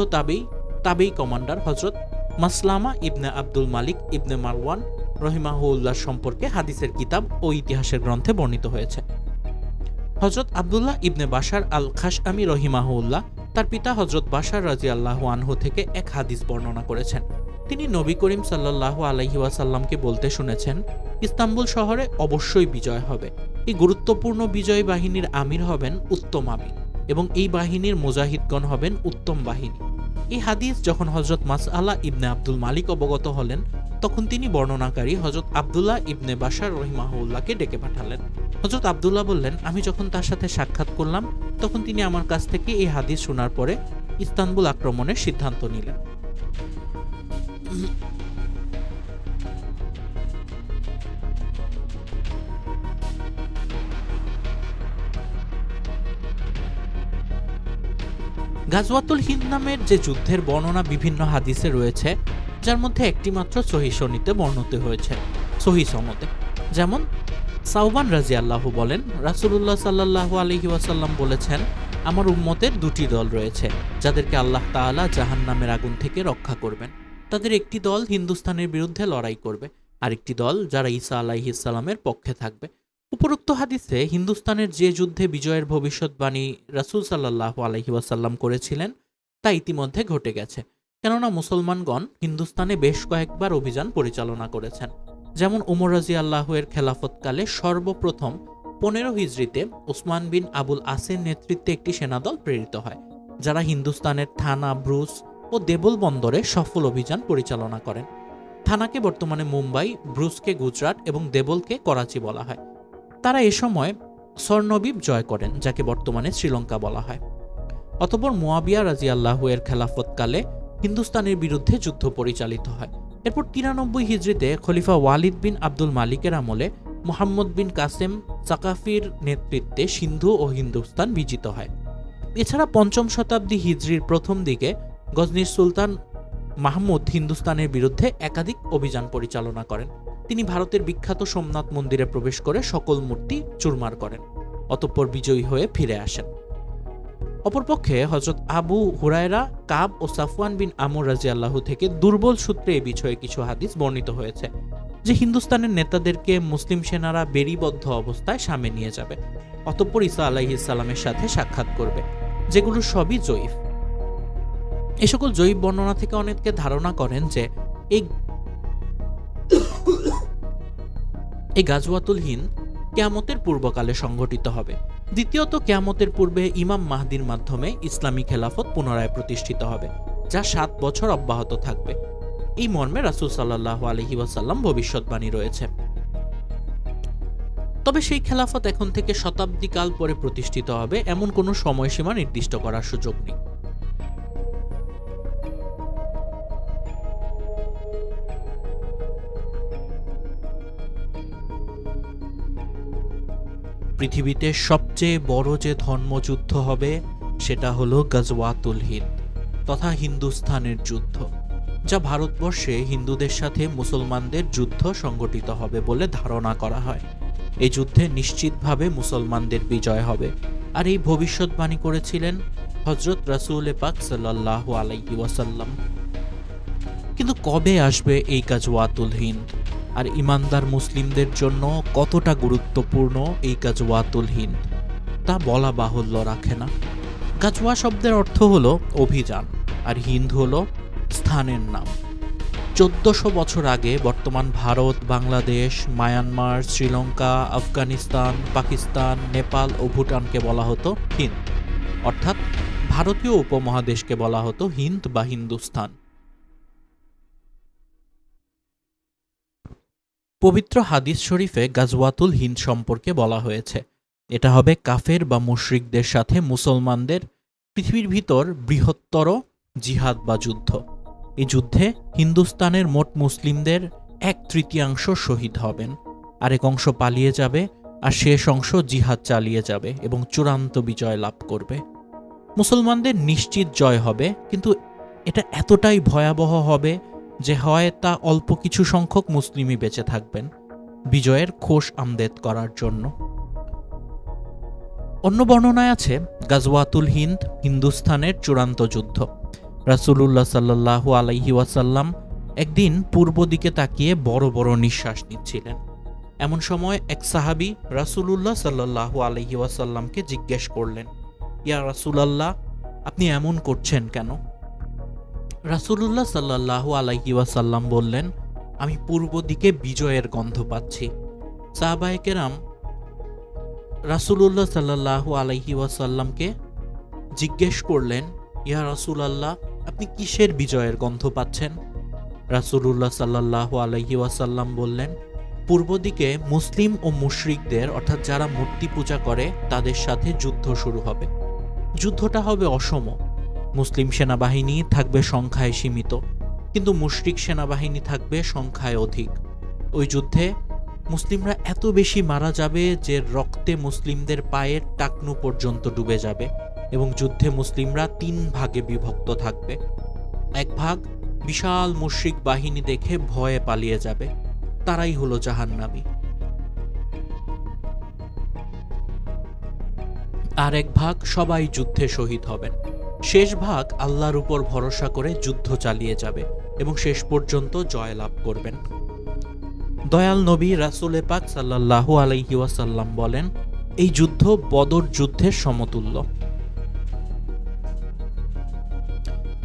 তাবেই কমান্ডার হযরত মাসলামা ইবনে আব্দুল মালিক ইবনে মারওয়ান রহিমাহুল্লাহ সম্পর্কে হাদিসের কিতাব ও ইতিহাসের গ্রন্থে বর্ণিত হয়েছে। হযরত আব্দুল্লাহ ইবনে বাশার আল খাশআমি রহিমাহুল্লাহ তার পিতা হযরত বাশার রাদিয়াল্লাহু আনহু থেকে এক হাদিস বর্ণনা করেছেন। তিনি নবী করিম সাল্লাল্লাহু আলাইহি ওয়াসাল্লামকে বলতে শুনেছেন, ইস্তানবুল শহরে অবশ্যই বিজয় হবে। এই গুরুত্বপূর্ণ বিজয় বাহিনীর আমির হবেন উত্তম আমির এবং এই বাহিনীর মুজাহিদগণ হবেন উত্তম বাহিনী। এই হাদিস যখন হযরত মাসআলা ইবনে আব্দুল মালিক অবগত হলেন, তখন তিনি বর্ণনাকারী হযরত আব্দুল্লাহ ইবনে বাশার রহিমাহুল্লাহকে ডেকে পাঠালেন। হযরত আব্দুল্লাহ বললেন, আমি যখন তার সাথে সাক্ষাৎ করলাম তখন তিনি আমার কাছ থেকে এই হাদিস শোনার পরে ইস্তানবুল আক্রমণের সিদ্ধান্ত নিলেন। গাজওয়াতুল হিন্দ নামের যে যুদ্ধের বর্ণনা বিভিন্ন হাদিসে রয়েছে, যার মধ্যে একটি মাত্র সহিহ সনদে বর্ণিত হয়েছে, সহিহ সনদে। যেমন সাওবান রাদিয়াল্লাহু বলেন, রাসূলুল্লাহ সাল্লাল্লাহু আলাইহি ওয়াসাল্লাম বলেছেন, আমার উম্মতের দুটি দল রয়েছে যাদেরকে আল্লাহ তাআলা জাহান্নামের আগুন থেকে রক্ষা করবেন। তাদের একটি দল হিন্দুস্তানের বিরুদ্ধে লড়াই করবে, আরেকটি দল যারা ঈসা আলাইহিস সালামের পক্ষে থাকবে। উপরোক্ত হাদিসে হিন্দুস্তানের যে যুদ্ধে বিজয়ের ভবিষ্যৎবাণী রাসূল সাল্লাল্লাহু আলাইহি ওয়াসাল্লাম করেছিলেন তা ইতিমধ্যে ঘটে গেছে, কেননা মুসলমানগণ হিন্দুস্তানে বেশ কয়েকবার অভিযান পরিচালনা করেছেন। যেমন উমর রাদিয়াল্লাহু এর খেলাফতকালে সর্বপ্রথম 15 হিজরিতে ওসমান বিন আবুল আসের নেতৃত্বে একটি সেনাদল প্রেরিত হয়, যারা হিন্দুস্তানের থানা, ব্রুস ও দেবল বন্দরে সফল অভিযান পরিচালনা করেন। থানাকে বর্তমানে মুম্বাই, ব্রুসকে গুজরাট এবং দেবলকে করাচি বলা হয়। তারা এ সময় স্বর্ণদ্বীপ জয় করেন, যাকে বর্তমানে শ্রীলঙ্কা বলা হয়। অতঃপর মুয়াবিয়া রাদিয়াল্লাহু এর খেলাফতকালে হিন্দুস্তানের বিরুদ্ধে যুদ্ধ পরিচালিত হয়। এরপর 93 হিজরিতে খলিফা ওয়ালিদ বিন আব্দুল মালিকের আমলে মুহাম্মদ বিন কাসেম সাকাফির নেতৃত্বে সিন্ধু ও হিন্দুস্তান বিজিত হয়। এছাড়া 5ম শতাব্দী হিজরির প্রথম দিকে গজনির সুলতান মাহমুদ হিন্দুস্তানের বিরুদ্ধে একাধিক অভিযান পরিচালনা করেন। তিনি ভারতের বিখ্যাত সোমনাথ মন্দিরে প্রবেশ করে সকল মূর্তি চুরমার করেন, অতঃপর বিজয়ী হয়ে ফিরে আসেন। অপরপক্ষে হযরত আবু হুরায়রা, কাব ও সাফওয়ান বিন আমর রাদিয়াল্লাহু থেকে দুর্বল সূত্রে এই বিষয়ে কিছু হাদিস বর্ণিত হয়েছে যে হিন্দুস্তানের নেতাদেরকে মুসলিম সেনারা বেড়িবদ্ধ অবস্থায় সামনে নিয়ে যাবে, অতঃপর ঈসা আলাইহিস সালামের সাথে সাক্ষাৎ করবে, যেগুলো সবই জয়ীফ। এ সকল জয়ীফ বর্ণনা থেকে অনেকে ধারণা করেন যে এই গাজওয়াতুল হিন্দ কিয়ামতের পূর্বকালে সংঘটিত হবে। দ্বিতীয়ত, কিয়ামতের পূর্বে ইমাম মাহদির মাধ্যমে ইসলামী খেলাফত পুনরায় প্রতিষ্ঠিত হবে, যা 7 বছর অব্যাহত থাকবে। এই মর্মে রাসূল সাল্লাল্লাহু আলাইহি ওয়াসাল্লাম ভবিষ্যৎবাণী রয়েছে। তবে সেই খেলাফত এখন থেকে শতাব্দীকাল পরে প্রতিষ্ঠিত হবে এমন কোনো সময়সীমা নির্দিষ্ট করার সুযোগ নেই। পৃথিবীতে সবচেয়ে বড় যে ধর্মযুদ্ধ হবে সেটা হলো গাজওয়াতুল হিন্দ তথা হিন্দুস্তানের যুদ্ধ, যা ভারতবর্ষে হিন্দুদের সাথে মুসলমানদের যুদ্ধ সংগঠিত হবে বলে ধারণা করা হয়। এই যুদ্ধে নিশ্চিতভাবে মুসলমানদের বিজয় হবে, আর এই ভবিষ্যৎবাণী করেছিলেন হযরত রাসূল পাক সাল্লাল্লাহু আলাইহি ওয়াসাল্লাম। কিন্তু কবে আসবে এই গাজওয়াতুল হিন্দ, আর ইমানদার মুসলিমদের জন্য কতটা গুরুত্বপূর্ণ এই গাজওয়াতুল হিন্দ, তা বলা বাহুল্য রাখে না। গাজওয়া শব্দের অর্থ হলো অভিযান, আর হিন্দ হলো স্থানের নাম। 1400 বছর আগে বর্তমান ভারত, বাংলাদেশ, মায়ানমার, শ্রীলঙ্কা, আফগানিস্তান, পাকিস্তান, নেপাল ও ভুটানকে বলা হতো হিন্দ, অর্থাৎ ভারতীয় উপমহাদেশকে বলা হতো হিন্দ বা হিন্দুস্তান। পবিত্র হাদিস শরীফে গাজওয়াতুল হিন্দ সম্পর্কে বলা হয়েছে, এটা হবে কাফের বা মুশরিকদের সাথে মুসলমানদের পৃথিবীর ভিতর বৃহত্তর জিহাদ বা যুদ্ধ। এই যুদ্ধে হিন্দুস্তানের মোট মুসলিমদের 1/3 শহীদ হবেন, আরেক অংশ পালিয়ে যাবে, আর শেষ অংশ জিহাদ চালিয়ে যাবে এবং চূড়ান্ত বিজয় লাভ করবে। মুসলমানদের নিশ্চিত জয় হবে, কিন্তু এটা এতটাই ভয়াবহ হবে যে হয় তা অল্প কিছু সংখ্যক মুসলিমই বেঁচে থাকবেন বিজয়ের খোশ আমদেদ করার জন্য। অন্য বর্ণনায় আছে গাজওয়াতুল হিন্দ হিন্দুস্তানের চূড়ান্ত যুদ্ধ। রাসূলুল্লাহ সাল্লাল্লাহু আলাইহি ওয়াসাল্লাম একদিন পূর্ব দিকে তাকিয়ে বড় বড় নিঃশ্বাস নিচ্ছিলেন। এমন সময় এক সাহাবী রাসূলুল্লাহ সাল্লাল্লাহু আলাইহি ওয়াসাল্লামকে জিজ্ঞেস করলেন, ইয়া রাসূলুল্লাহ, আপনি এমন করছেন কেন? রাসূলুল্লাহ সাল্লাল্লাহু আলাইহি ওয়াসাল্লাম বললেন, আমি পূর্ব দিকে বিজয়ের গন্ধ পাচ্ছি। সাহাবায়ে কেরাম রাসূলুল্লাহ সাল্লাল্লাহু আলাইহি ওয়াসাল্লামকে জিজ্ঞেস করলেন, ইয়া রাসূলুল্লাহ, আপনি কিসের বিজয়ের গন্ধ পাচ্ছেন? রাসূলুল্লাহ সাল্লাল্লাহু আলাইহি ওয়াসাল্লাম বললেন, পূর্ব দিকে মুসলিম ও মুশরিকদের, অর্থাৎ যারা মূর্তি পূজা করে, তাদের সাথে যুদ্ধ শুরু হবে। যুদ্ধটা হবে অসম। মুসলিম সেনাবাহিনী থাকবে সংখ্যায় সীমিত, কিন্তু মুশরিক সেনাবাহিনী থাকবে সংখ্যায় অধিক। ওই যুদ্ধে মুসলিমরা এত বেশি মারা যাবে যে রক্তে মুসলিমদের পায়ের টাকনু পর্যন্ত ডুবে যাবে, এবং যুদ্ধে মুসলিমরা 3 ভাগে বিভক্ত থাকবে। এক ভাগ বিশাল মুশরিক বাহিনী দেখে ভয়ে পালিয়ে যাবে, তারাই হলো জাহান্নামী। আর এক ভাগ সবাই যুদ্ধে শহীদ হবেন। শেষ ভাগ আল্লাহর উপর ভরসা করে যুদ্ধ চালিয়ে যাবে এবং শেষ পর্যন্ত জয়লাভ করবেন। দয়াল নবী রাসূলে পাক সাল্লাল্লাহু আলাইহি ওয়াসাল্লাম বলেন, এই যুদ্ধ বদর যুদ্ধের সমতুল্য।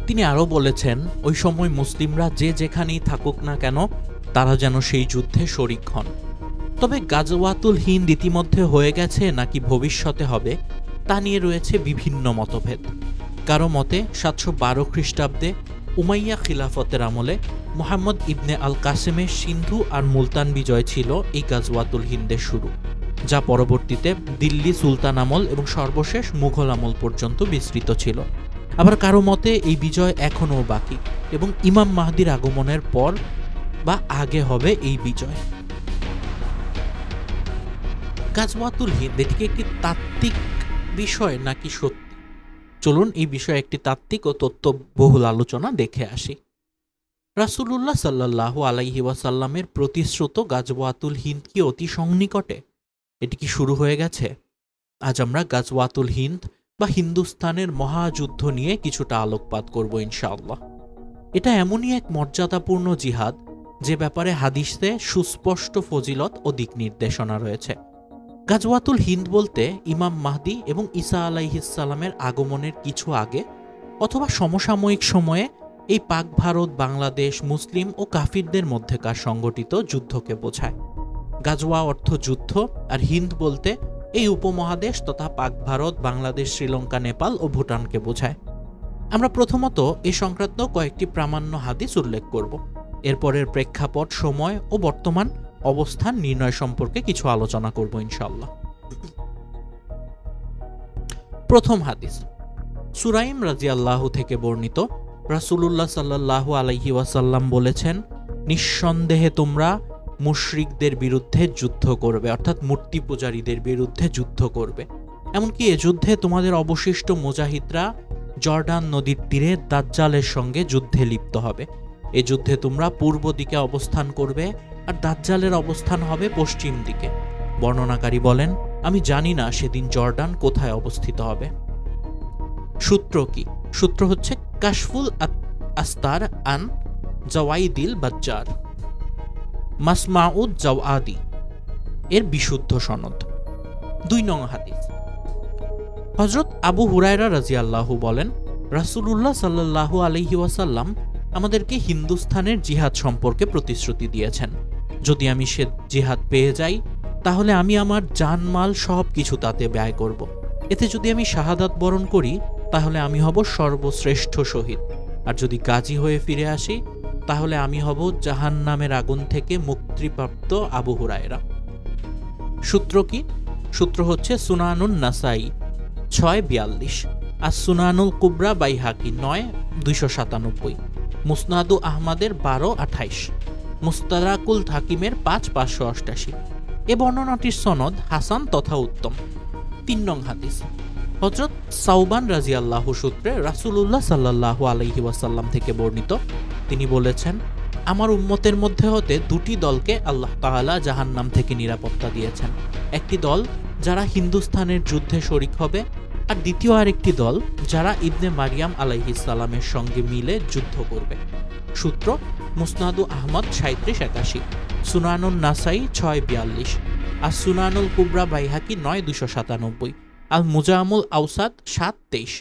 তিনি আরও বলেছেন, ওই সময় মুসলিমরা যে যেখানেই থাকুক না কেন তারা যেন সেই যুদ্ধে শরিক হন। তবে গাজওয়াতুল হিন্দ ইতিমধ্যে হয়ে গেছে নাকি ভবিষ্যতে হবে তা নিয়ে রয়েছে বিভিন্ন মতভেদ। কারো মতে 712 খ্রিস্টাব্দে উমাইয়া খিলাফতের আমলে মুহাম্মদ ইবনে আল কাসেমের সিন্ধু আর মুলতান বিজয় ছিল এই গাজওয়াতুল হিন্দের শুরু, যা পরবর্তীতে দিল্লি সুলতান আমল এবং সর্বশেষ মুঘল আমল পর্যন্ত বিস্তৃত ছিল। আবার কারো মতে এই বিজয় এখনও বাকি এবং ইমাম মাহদির আগমনের পর বা আগে হবে এই বিজয়। গাজওয়াতুল হিন্দ এটিকে একটি তাত্ত্বিক বিষয় নাকি সত্যি? চলুন এই বিষয়ে একটি তাত্ত্বিক ও তথ্যবহুল আলোচনা দেখে আসি। রাসূলুল্লাহ সাল্লাল্লাহু আলাইহি ওয়াসাল্লামের প্রতিশ্রুত গাজওয়াতুল হিন্দ কি অতি সন্নিকটে? এটি কি শুরু হয়ে গেছে? আজ আমরা গাজওয়াতুল হিন্দ বা হিন্দুস্তানের মহাযুদ্ধ নিয়ে কিছুটা আলোকপাত করব ইনশাআল্লাহ। এটা এমনই এক মর্যাদাপূর্ণ জিহাদ যে ব্যাপারে হাদিসে সুস্পষ্ট ফজিলত ও দিক নির্দেশনা রয়েছে। গাজওয়াতুল হিন্দ বলতে ইমাম মাহদি এবং ঈসা আলাইহিসসালামের আগমনের কিছু আগে অথবা সমসাময়িক সময়ে এই পাক ভারত, বাংলাদেশ, মুসলিম ও কাফিরদের মধ্যেকার সংগঠিত যুদ্ধকে বোঝায়। গাজওয়া অর্থ যুদ্ধ, আর হিন্দ বলতে এই উপমহাদেশ তথা পাক ভারত, বাংলাদেশ, শ্রীলঙ্কা, নেপাল ও ভুটানকে বোঝায়। আমরা প্রথমত এ সংক্রান্ত কয়েকটি প্রামাণ্য হাদিস উল্লেখ করব। এরপরের প্রেক্ষাপট, সময় ও বর্তমান অবস্থান নির্ণয় সম্পর্কে কিছু আলোচনা করব ইনশাআল্লাহ। প্রথম হাদিস সুরাইম রাদিয়াল্লাহু থেকে বর্ণিত। রাসূলুল্লাহ সাল্লাল্লাহু আলাইহি ওয়াসাল্লাম বলেছেন, নিঃসন্দেহে তোমরা মুশরিকদের বিরুদ্ধে যুদ্ধ করবে, অর্থাৎ মূর্তি পূজারীদের বিরুদ্ধে যুদ্ধ করবে। এমনকি এ যুদ্ধে তোমাদের অবশিষ্ট মুজাহিদরা জর্ডান নদীর তীরে দাজ্জালের সঙ্গে যুদ্ধে লিপ্ত হবে। এ যুদ্ধে তোমরা পূর্ব দিকে অবস্থান করবে আর দাজ্জালের অবস্থান হবে পশ্চিম দিকে। বর্ণনাকারী বলেন, আমি জানি না সেদিন জর্ডান কোথায় অবস্থিত হবে। সূত্র কি? সূত্র হচ্ছে কাশফুল আস্তার আন জাওয়াইদিল বাজ্জার, মাসমাউদ জাওয়াদি এর বিশুদ্ধ সনদ। 2 নং হাদিস হযরত আবু হুরায়রা রাদিয়াল্লাহু বলেন, রাসূলুল্লাহ সাল্লাল্লাহু আলাইহি ওয়াসাল্লাম আমাদেরকে হিন্দুস্তানের জিহাদ সম্পর্কে প্রতিশ্রুতি দিয়েছেন। যদি আমি সে জিহাদ পেয়ে যাই তাহলে আমি আমার জানমাল সব কিছু তাতে ব্যয় করব। এতে যদি আমি শাহাদাত বরণ করি তাহলে আমি হব সর্বশ্রেষ্ঠ শহীদ, আর যদি গাজী হয়ে ফিরে আসি তাহলে আমি হব জাহান্নামের আগুন থেকে মুক্তিপ্রাপ্ত আবু হুরায়রা। সূত্র কি? সূত্র হচ্ছে সুনানুন নাসাই 642, আর সুনানুল কুবরা বাইহাকি 9,297, মুসনাদু আহমদের 1228, মুস্তাদরাকুল হাকিমের 5,588। এ বর্ণনাটির সনদ হাসান তথা উত্তম। 3 নং হাদিস হযরত সাওবান রাদিয়াল্লাহু সূত্রে রাসূলুল্লাহ সাল্লাল্লাহু আলাইহি ওয়াসাল্লাম থেকে বর্ণিত। তিনি বলেছেন, আমার উম্মতের মধ্যে হতে 2টি দলকে আল্লাহ তাআলা জাহান্নাম থেকে নিরাপত্তা দিয়েছেন। একটি দল যারা হিন্দুস্তানের যুদ্ধে শরিক হবে, আর দ্বিতীয় আরেকটি দল যারা ইবনে মারিয়াম আলাইহিস সালামের সঙ্গে মিলে যুদ্ধ করবে। সূত্র মুসনাদু আহমদ 3781, সুনানুন নাসাই 642, আর সুনানুল কুবরা বাইহাকি 9,297, আল মুজামুল আওসাদ 723,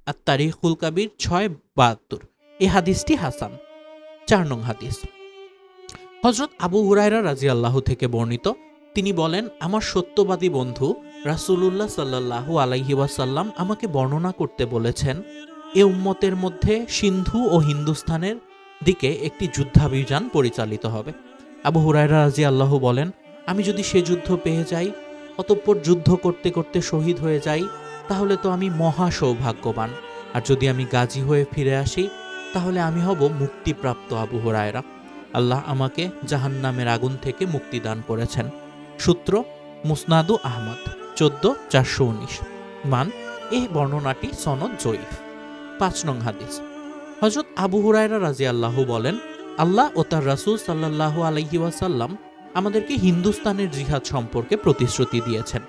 আর তারিখুল কাবির 672। এই হাদিসটি হাসান। 4 নং হাদিস হযরত আবু হুরায়রা রাদিয়াল্লাহু থেকে বর্ণিত। তিনি বলেন, আমার সত্যবাদী বন্ধু রাসূলুল্লাহ সাল্লাল্লাহু আলাইহি ওয়াসাল্লাম আমাকে বর্ণনা করতে বলেছেন, এ উম্মতের মধ্যে সিন্ধু ও হিন্দুস্তানের দিকে একটি যুদ্ধাভিযান পরিচালিত হবে। আবু হুরায়রা রাদিয়াল্লাহু বলেন, আমি যদি সে যুদ্ধ পেয়ে যাই, অতঃপর যুদ্ধ করতে করতে শহীদ হয়ে যাই, তাহলে তো আমি মহা সৌভাগ্যবান, আর যদি আমি গাজী হয়ে ফিরে আসি তাহলে আমি হব মুক্তিপ্রাপ্ত আবু হুরায়রা। আল্লাহ আমাকে জাহান্নামের আগুন থেকে মুক্তি দান করেছেন। সূত্র মুসনাদু আহমদ 14,419, মান এই বর্ণনাটি সনদ জয়ীফ। 5 নং হাদিস হযরত আবু হুরায়রা রাদিয়াল্লাহু বলেন, আল্লাহ ও তার রাসূল সাল্লাল্লাহু আলাইহি ওয়াসাল্লাম আমাদেরকে হিন্দুস্তানের জিহাদ সম্পর্কে প্রতিশ্রুতি দিয়েছেন।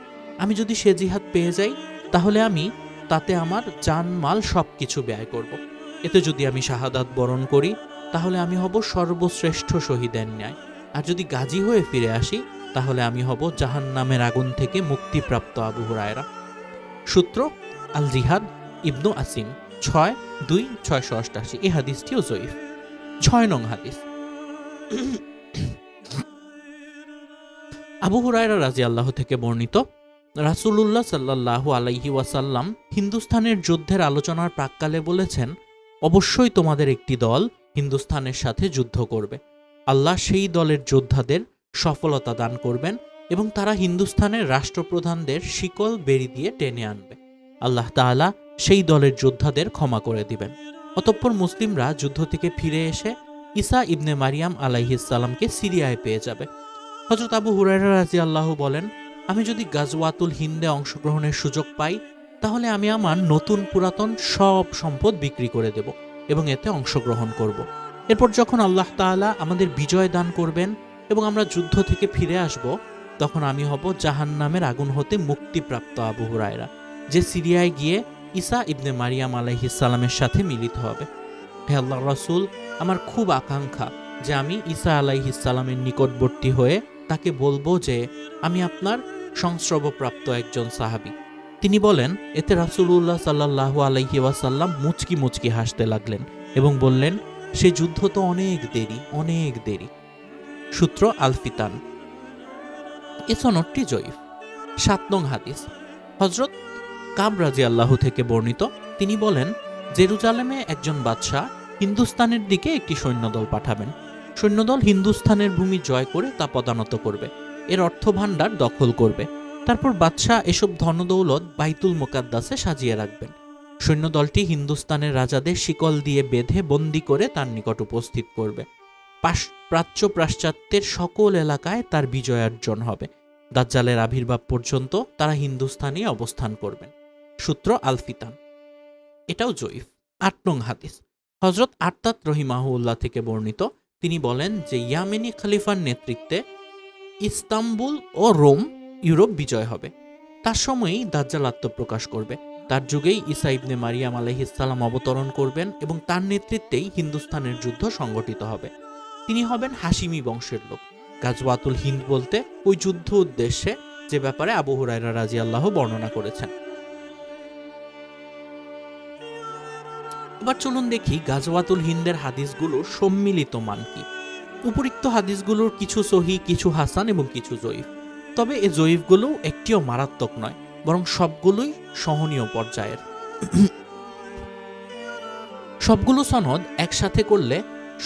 আমি যদি সে জিহাদ পেয়ে যাই তাহলে আমি তাতে আমার জানমাল সবকিছু ব্যয় করব। এতে যদি আমি শাহাদাত বরণ করি তাহলে আমি হব সর্বশ্রেষ্ঠ শহীদের ন্যায়, আর যদি গাজী হয়ে ফিরে আসি তাহলে আমি হব জাহান্নামের আগুন থেকে মুক্তিপ্রাপ্ত আবু হুরায়রা। সূত্র আল জিহাদ ইবনু আসিম 6-2-688। এই হাদিসটিও জয়ীফ। 6 নং হাদিস। আবু হুরায়রা রাদিয়াল্লাহু থেকে বর্ণিত, রাসূলুল্লাহ সাল্লাল্লাহু আলাইহি ওয়াসাল্লাম হিন্দুস্তানের যুদ্ধের আলোচনার প্রাক্কালে বলেছেন, অবশ্যই তোমাদের একটি দল হিন্দুস্তানের সাথে যুদ্ধ করবে। আল্লাহ সেই দলের যোদ্ধাদের সফলতা দান করবেন এবং তারা হিন্দুস্তানের রাষ্ট্রপ্রধানদের শিকল বেড়ি দিয়ে টেনে আনবে। আল্লাহ তাআলা সেই দলের যোদ্ধাদের ক্ষমা করে দিবেন। অতঃপর মুসলিমরা যুদ্ধ থেকে ফিরে এসে ঈসা ইবনে মারিয়াম আলাইহিস সালামকে সিরিয়ায় পেয়ে যাবে। হযরত আবু হুরায়রা রাদিয়াল্লাহু বলেন, আমি যদি গাজওয়াতুল হিন্দে অংশগ্রহণের সুযোগ পাই তাহলে আমি আমার নতুন পুরাতন সব সম্পদ বিক্রি করে দেব এবং এতে অংশগ্রহণ করব। এরপর যখন আল্লাহ তাআলা আমাদের বিজয় দান করবেন এবং আমরা যুদ্ধ থেকে ফিরে আসব, তখন আমি হব জাহান্নামের আগুন হতে মুক্তিপ্রাপ্ত আবু হুরায়রা, যে সিরিয়ায় গিয়ে ঈসা ইবনে মারিয়াম আলাইহিস সালামের সাথে মিলিত হবে। হে আল্লাহর রাসূল, আমার খুব আকাঙ্ক্ষা যে আমি ঈসা আলাইহিস সালামের নিকটবর্তী হয়ে তাকে বলবো যে আমি আপনার সংস্রবপ্রাপ্ত একজন সাহাবী। তিনি বলেন, এতে রাসূলুল্লাহ সাল্লাল্লাহু আলাইহি ওয়াসাল্লাম মুচকি মুচকি হাসতে লাগলেন এবং বললেন, সে যুদ্ধ তো অনেক দেরি, অনেক দেরি। সূত্র আল ফিতান। এ সনদটি জয়ীফ। 7 নং হাদিস। হযরত কাব রাদিয়াল্লাহু থেকে বর্ণিত, তিনি বলেন, জেরুজালেমে একজন বাদশাহ হিন্দুস্তানের দিকে একটি সৈন্যদল পাঠাবেন। সৈন্যদল হিন্দুস্তানের ভূমি জয় করে তা পদানত করবে, এর অর্থভাণ্ডার দখল করবে। তারপর বাদশাহ এসব ধনদৌলত বাইতুল মুকাদ্দাসে সাজিয়ে রাখবেন। সৈন্যদলটি হিন্দুস্তানের রাজাদের শিকল দিয়ে বেঁধে বন্দি করে তার নিকট উপস্থিত করবে। প্রাচ্য পাশ্চাত্যের সকল এলাকায় তার বিজয়ার্জন হবে। দাজ্জালের আবির্ভাব পর্যন্ত তারা হিন্দুস্তানে অবস্থান করবেন। সূত্র আল ফিতান। এটাও জয়ীফ। 8 নং হাদিস। হযরত আত্তাত রহিমাহুল্লাহ থেকে বর্ণিত, তিনি বলেন যে ইয়ামেনি খলিফার নেতৃত্বে ইস্তাম্বুল ও রোম ইউরোপ বিজয় হবে। তার সময়ই দাজ্জাল আত্মপ্রকাশ করবে। তার যুগেই ঈসা ইবনে মারিয়াম আলাইহিস সালাম অবতরণ করবেন এবং তার নেতৃত্বেই হিন্দুস্তানের যুদ্ধ সংগঠিত হবে। তিনি হবেন হাশিমি বংশের লোক। গাজওয়াতুল হিন্দ বলতে ওই যুদ্ধ উদ্দেশ্যে যে ব্যাপারে আবু হুরায়রা রাদিয়াল্লাহু বর্ণনা করেছেন। এবার চলুন দেখি গাজওয়াতুল হিন্দের হাদিসগুলোর সম্মিলিত মান কি। উপরিক্ত হাদিসগুলোর কিছু সহিহ, কিছু হাসান এবং কিছু জয়ীফ। তবে এই জয়ীফগুলো একটিও মারাত্মক নয়, বরং সবগুলোই সহনীয় পর্যায়ের। সবগুলো সনদ একসাথে করলে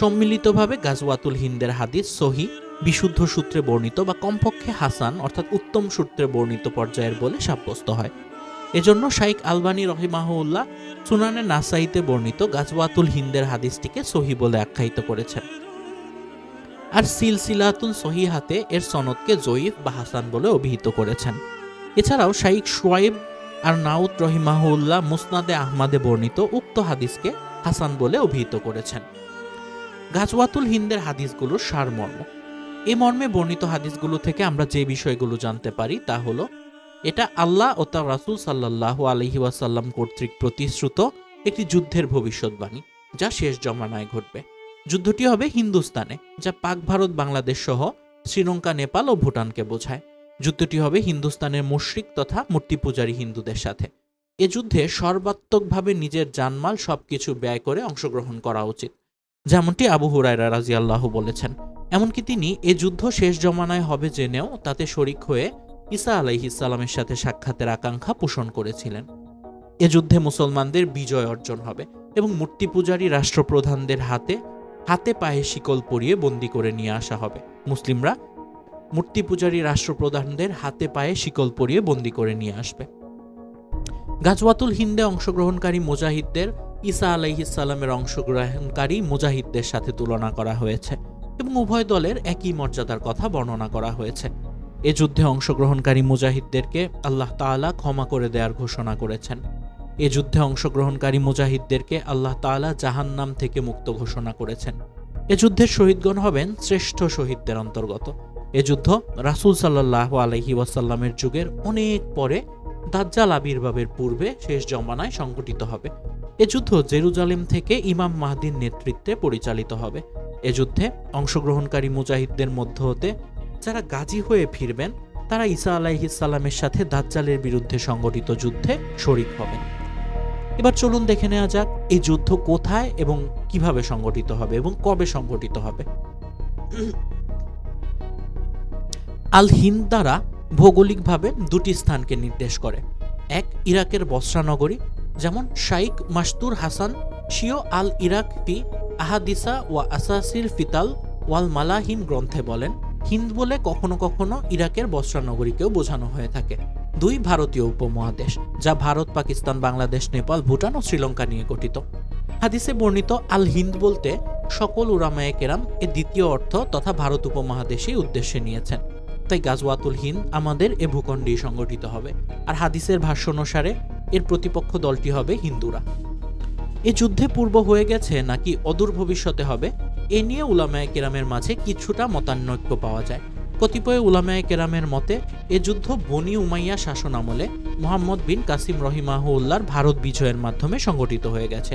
সম্মিলিতভাবে গাজওয়াতুল হিন্দের হাদিস সহিহ, বিশুদ্ধ সূত্রে বর্ণিত বা কমপক্ষে হাসান অর্থাৎ উত্তম সূত্রে বর্ণিত পর্যায়ের বলে সাব্যস্ত হয়। এজন্য শাইখ আলবানী রহিমাহুল্লাহ সুনানে নাসাইতে বর্ণিত গাজওয়াতুল হিন্দের হাদিসটিকে সহিহ বলে আখ্যায়িত করেছেন, আর সিলসিলাতুন সহিহাতে এর সনদকে জয়ীফ বা হাসান বলে অভিহিত করেছেন। এছাড়াও শাইখ শুয়াইব আর নাউত রহিমাহুল্লাহ মুসনাদে আহমাদে বর্ণিত উক্ত হাদিসকে হাসান বলে অভিহিত করেছেন। গাজওয়াতুল হিন্দের হাদিসগুলোর সারমর্ম। এ মর্মে বর্ণিত হাদিসগুলো থেকে আমরা যে বিষয়গুলো জানতে পারি তা হলো, এটা আল্লাহ ও তার রাসূল সাল্লাল্লাহু আলাইহি ওয়াসাল্লাম কর্তৃক প্রতিশ্রুত একটি যুদ্ধের ভবিষ্যৎবাণী, যা শেষ জমানায় ঘটবে। যুদ্ধটি হবে হিন্দুস্তানে, যা পাক ভারত বাংলাদেশ সহ শ্রীলঙ্কা, নেপাল ও ভুটানকে বোঝায়। যুদ্ধটি হবে হিন্দুস্তানের মুশরিক তথা মূর্তি পূজারী হিন্দুদের সাথে। এ যুদ্ধে সর্বাত্মকভাবে নিজের জানমাল সবকিছু ব্যয় করে অংশগ্রহণ করা উচিত, যেমনটি আবু হুরায়রা রাদিয়াল্লাহু বলেছেন। এমনকি তিনি এ যুদ্ধ শেষ জমানায় হবে জেনেও তাতে শরিক হয়ে ঈসা আলাইহিস সালামের সাথে সাক্ষাতের আকাঙ্ক্ষা পোষণ করেছিলেন। এ যুদ্ধে মুসলমানদের বিজয় অর্জন হবে এবং মূর্তি পূজারী রাষ্ট্রপ্রধানদের হাতে হাতে পায়ে শিকল পরিয়ে বন্দী করে নিয়ে আসা হবে। মুসলিমরা মূর্তি পূজারী রাষ্ট্রপ্রধানদের হাতে পায়ে শিকল পরিয়ে বন্দী করে নিয়ে আসবে। গাজওয়াতুল হিন্দে অংশগ্রহণকারী মুজাহিদদের ঈসা আলাইহিস সালামের অংশগ্রহণকারী মুজাহিদদের সাথে তুলনা করা হয়েছে এবং উভয় দলের একই মর্যাদার কথা বর্ণনা করা হয়েছে। এ যুদ্ধে অংশগ্রহণকারী মুজাহিদদেরকে আল্লাহ তাআলা ক্ষমা করে দেওয়ার ঘোষণা করেছেন। এ যুদ্ধে অংশগ্রহণকারী মুজাহিদদেরকে আল্লাহ তাআলা জাহান্নাম থেকে মুক্ত ঘোষণা করেছেন। এ যুদ্ধের শহীদগণ হবেন শ্রেষ্ঠ শহীদদের অন্তর্গত। এ যুদ্ধ রাসূল সাল্লাল্লাহু আলাইহি ওয়াসাল্লামের যুগের অনেক পরে দাজ্জাল আবির্ভাবের পূর্বে শেষ জমানায় সংঘটিত হবে। এ যুদ্ধ জেরুজালেম থেকে ইমাম মাহদির নেতৃত্বে পরিচালিত হবে। এ যুদ্ধে অংশগ্রহণকারী মুজাহিদদের মধ্য হতে যারা গাজী হয়ে ফিরবেন তারা ঈসা আলাইহিস সালামের সাথে দাজ্জালের বিরুদ্ধে সংগঠিত যুদ্ধে শরিক হবেন। এবার চলুন দেখে নেওয়া যাক এই যুদ্ধ কোথায় এবং কিভাবে সংগঠিত হবে এবং কবে সংগঠিত হবে। আল হিন্দ দ্বারা ভৌগোলিকভাবে দুটি স্থানকে নির্দেশ করে। এক, ইরাকের বসরা নগরী, যেমন শাইখ মাস্তুর হাসান শিও আল ইরাক ফি আহাদিসা ওয়া আসাসিল ফিতাল ওয়াল মালাহিম গ্রন্থে বলেন, হিন্দ বলে কখনো কখনো ইরাকের বসরা নগরীকেও বোঝানো হয়ে থাকে। দুই, ভারতীয় উপমহাদেশ, যা ভারত, পাকিস্তান, বাংলাদেশ, নেপাল, ভুটান ও শ্রীলঙ্কা নিয়ে গঠিত। হাদিসে বর্ণিত আল হিন্দ বলতে সকল উলামায়ে কেরাম এর দ্বিতীয় অর্থ তথা ভারত উপমহাদেশই উদ্দেশ্যে নিয়েছেন। তাই গাজওয়াতুল হিন্দ আমাদের এ ভূখণ্ডেই সংগঠিত হবে। আর হাদিসের ভাষ্য অনুসারে এর প্রতিপক্ষ দলটি হবে হিন্দুরা। এ যুদ্ধে পূর্ব হয়ে গেছে নাকি অদূর ভবিষ্যতে হবে, এ নিয়ে উলামায়ে কেরামের মাঝে কিছুটা মতানৈক্য পাওয়া যায়। কতিপয় উলামায়ে কেরামের মতে এ যুদ্ধ বনি উমাইয়া শাসন আমলে মুহাম্মদ বিন কাসিম রহিমাহুল্লাহর ভারত বিজয়ের মাধ্যমে সংগঠিত হয়ে গেছে।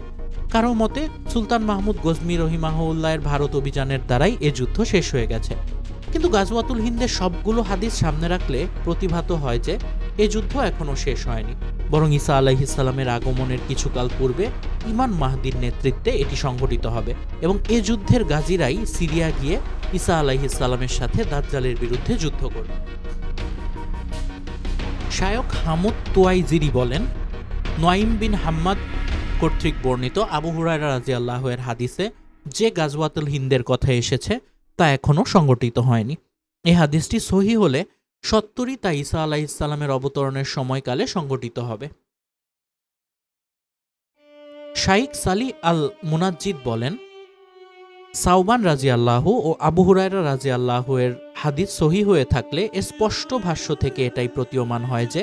কারো মতে সুলতান মাহমুদ গজনী রহিমাহুল্লাহের ভারত অভিযানের দ্বারাই এ যুদ্ধ শেষ হয়ে গেছে। কিন্তু গাজওয়াতুল হিন্দের সবগুলো হাদিস সামনে রাখলে প্রতিভাত হয় যে এ যুদ্ধ এখনো শেষ হয়নি, বরং ঈসা আলাইহিস সালামের আগমনের কিছুকাল পূর্বে ইমাম মাহদির নেতৃত্বে এটি সংগঠিত হবে এবং এ যুদ্ধের গাজীরাই সিরিয়া গিয়ে ঈসা আলাইহিস সালামের সাথে দাজ্জালের বিরুদ্ধে যুদ্ধ করবে। শায়খ হামুদ তুয়াইজিরি বলেন, নোয়াইম বিন হাম্মাদ কর্তৃক বর্ণিত আবু হুরায়রা রাদিয়াল্লাহু এর হাদিসে যে গাজওয়াতুল হিন্দের কথা এসেছে তা এখনো সংগঠিত হয়নি। এই হাদিসটি সহিহ হলে সত্তরই তা ঈসা আলাইহিস সালামের অবতরণের সময়কালে সংগঠিত হবে। শাইখ সালি আল মুনাজ্জিদ বলেন, সাওবান রাদিয়াল্লাহু ও আবু হুরায়রা রাদিয়াল্লাহু এর হাদিস সহিহ হয়ে থাকলে স্পষ্ট ভাষ্য থেকে এটাই প্রতীয়মান হয় যে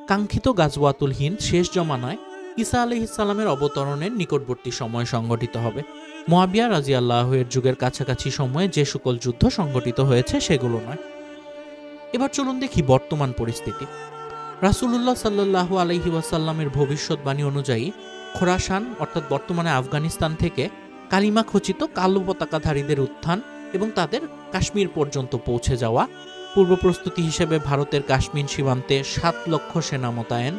কাঙ্ক্ষিত গাজওয়াতুল হিন্দ শেষ জমানায় ঈসা আলাইহিস সালামের অবতরণের নিকটবর্তী সময় সংগঠিত হবে। মুআবিয়া রাদিয়াল্লাহু এর যুগের কাছাকাছি সময়ে যে সকল যুদ্ধ সংগঠিত হয়েছে সেগুলো নয়। এবার চলুন দেখি বর্তমান পরিস্থিতি। রাসূলুল্লাহ সাল্লাল্লাহু আলাইহি ওয়াসাল্লামের ভবিষ্যৎবাণী অনুযায়ী খোরাসান অর্থাৎ বর্তমানে আফগানিস্তান থেকে কালিমা খচিত কালো পতাকাধারীদের উত্থান এবং তাদের কাশ্মীর পর্যন্ত পৌঁছে যাওয়া, পূর্ব প্রস্তুতি হিসেবে ভারতের কাশ্মীর সীমান্তে ৭ লক্ষ সেনা মোতায়েন,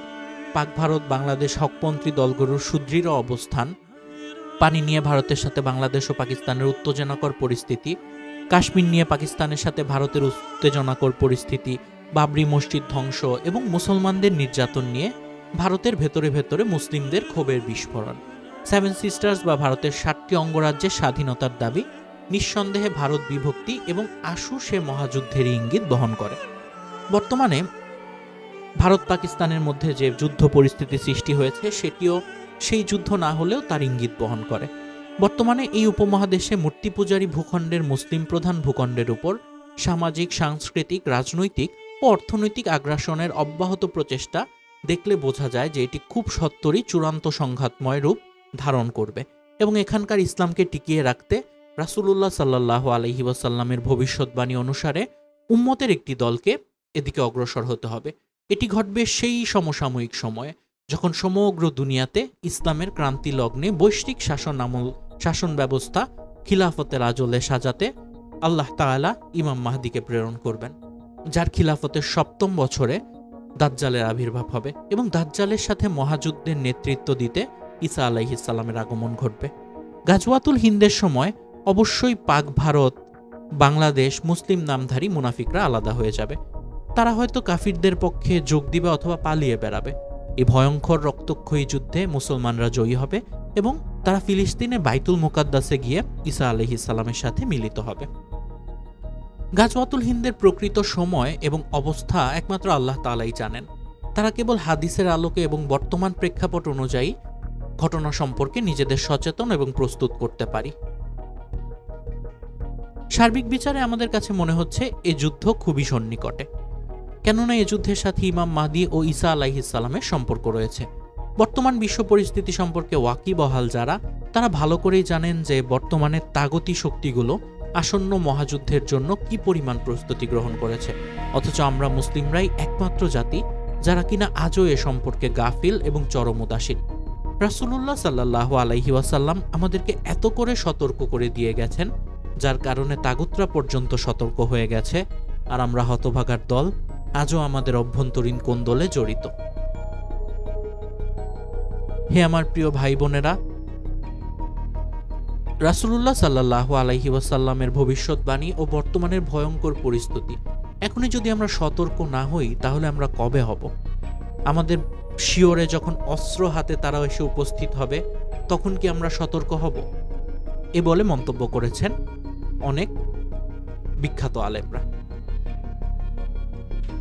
পাক ভারত বাংলাদেশ হকপন্থী দলগুলোর সুদৃঢ় অবস্থান, পানি নিয়ে ভারতের সাথে বাংলাদেশ ও পাকিস্তানের উত্তেজনাকর পরিস্থিতি, কাশ্মীর নিয়ে পাকিস্তানের সাথে ভারতের উত্তেজনাকর পরিস্থিতি, বাবরি মসজিদ ধ্বংস এবং মুসলমানদের নির্যাতন নিয়ে ভারতের ভেতরে ভেতরে মুসলিমদের ক্ষোভের বিস্ফোরণ, 7 সিস্টার্স বা ভারতের 7টি অঙ্গরাজ্যের স্বাধীনতার দাবি নিঃসন্দেহে ভারত বিভক্তি এবং আশু সে মহাযুদ্ধের ইঙ্গিত বহন করে। বর্তমানে ভারত পাকিস্তানের মধ্যে যে যুদ্ধ পরিস্থিতি সৃষ্টি হয়েছে সেটিও সেই যুদ্ধ না হলেও তার ইঙ্গিত বহন করে। বর্তমানে এই উপমহাদেশে মূর্তি পূজারী ভূখণ্ডের মুসলিম প্রধান ভূখণ্ডের উপর সামাজিক, সাংস্কৃতিক, রাজনৈতিক ও অর্থনৈতিক আগ্রাসনের অব্যাহত প্রচেষ্টা দেখলে বোঝা যায় যে এটি খুব সত্বরই চূড়ান্ত সংঘাতময় রূপ ধারণ করবে এবং এখানকার ইসলামকে টিকিয়ে রাখতে রাসূলুল্লাহ সাল্লাল্লাহু আলাইহি ওয়াসাল্লামের ভবিষ্যৎবাণী অনুসারে উম্মতের একটি দলকে এদিকে অগ্রসর হতে হবে। এটি ঘটবে সেই সমসাময়িক সময়ে যখন সমগ্র দুনিয়াতে ইসলামের ক্রান্তি লগ্নে বৈশ্বিক শাসন ব্যবস্থা খিলাফতের আজলে সাজাতে আল্লাহ তাআলা ইমাম মাহদিকে প্রেরণ করবেন, যার খিলাফতের 7ম বছরে দাজ্জালের আবির্ভাব হবে এবং দাজ্জালের সাথে মহাযুদ্ধের নেতৃত্ব দিতে ঈসা আলাইহিস সালামের আগমন ঘটবে। গাজওয়াতুল হিন্দের সময় অবশ্যই পাক ভারত, বাংলাদেশ মুসলিম নামধারী মুনাফিকরা আলাদা হয়ে যাবে। তারা হয়তো কাফিরদের পক্ষে যোগ দিবে অথবা পালিয়ে বেড়াবে। এই ভয়ঙ্কর রক্তক্ষয়ী যুদ্ধে মুসলমানরা জয়ী হবে এবং তারা ফিলিস্তিনে বাইতুল মুকাদ্দাসে গিয়ে ঈসা আলাইহিস সালামের সাথে মিলিত হবে। গাজওয়াতুল হিন্দের প্রকৃত সময় এবং অবস্থা একমাত্র আল্লাহ তাআলাই জানেন। তারা কেবল হাদিসের আলোকে এবং বর্তমান প্রেক্ষাপট অনুযায়ী ঘটনা সম্পর্কে নিজেদের সচেতন এবং প্রস্তুত করতে পারি। সার্বিক বিচারে আমাদের কাছে মনে হচ্ছে এ যুদ্ধ খুবই সন্নিকটে, কেননা এ যুদ্ধের সাথে ইমাম মাহদি ও ঈসা আলাইহিস সালামের সম্পর্ক রয়েছে। বর্তমান বিশ্ব পরিস্থিতি সম্পর্কে ওয়াকিবহাল যারা, তারা ভালো করেই জানেন যে বর্তমানে তাগতি শক্তিগুলো আসন্ন মহাযুদ্ধের জন্য কি পরিমাণ প্রস্তুতি গ্রহণ করেছে, অথচ আমরা মুসলিমরাই একমাত্র জাতি যারা কিনা আজও এ সম্পর্কে গাফিল এবং চরম উদাসীন। রাসূলুল্লাহ সাল্লাল্লাহু আলাইহি ওয়াসাল্লাম আমাদেরকে এত করে সতর্ক করে দিয়ে গেছেন, যার কারণে তাগুতরা পর্যন্ত সতর্ক হয়ে গেছে, আর আমরা হতভাগার দল আজও আমাদের অভ্যন্তরীণ কোন্দলে জড়িত। হে আমার প্রিয় ভাই বোনেরা, রাসূলুল্লাহ সাল্লাল্লাহু আলাইহি ওয়াসাল্লামের ভবিষ্যৎবাণী ও বর্তমানের ভয়ঙ্কর পরিস্থিতি, এখনই যদি আমরা সতর্ক না হই তাহলে আমরা কবে হব? আমাদের শিওরে যখন অস্ত্র হাতে তারা এসে উপস্থিত হবে, তখন কি আমরা সতর্ক হব? এ বলে মন্তব্য করেছেন অনেক বিখ্যাত আলেমরা।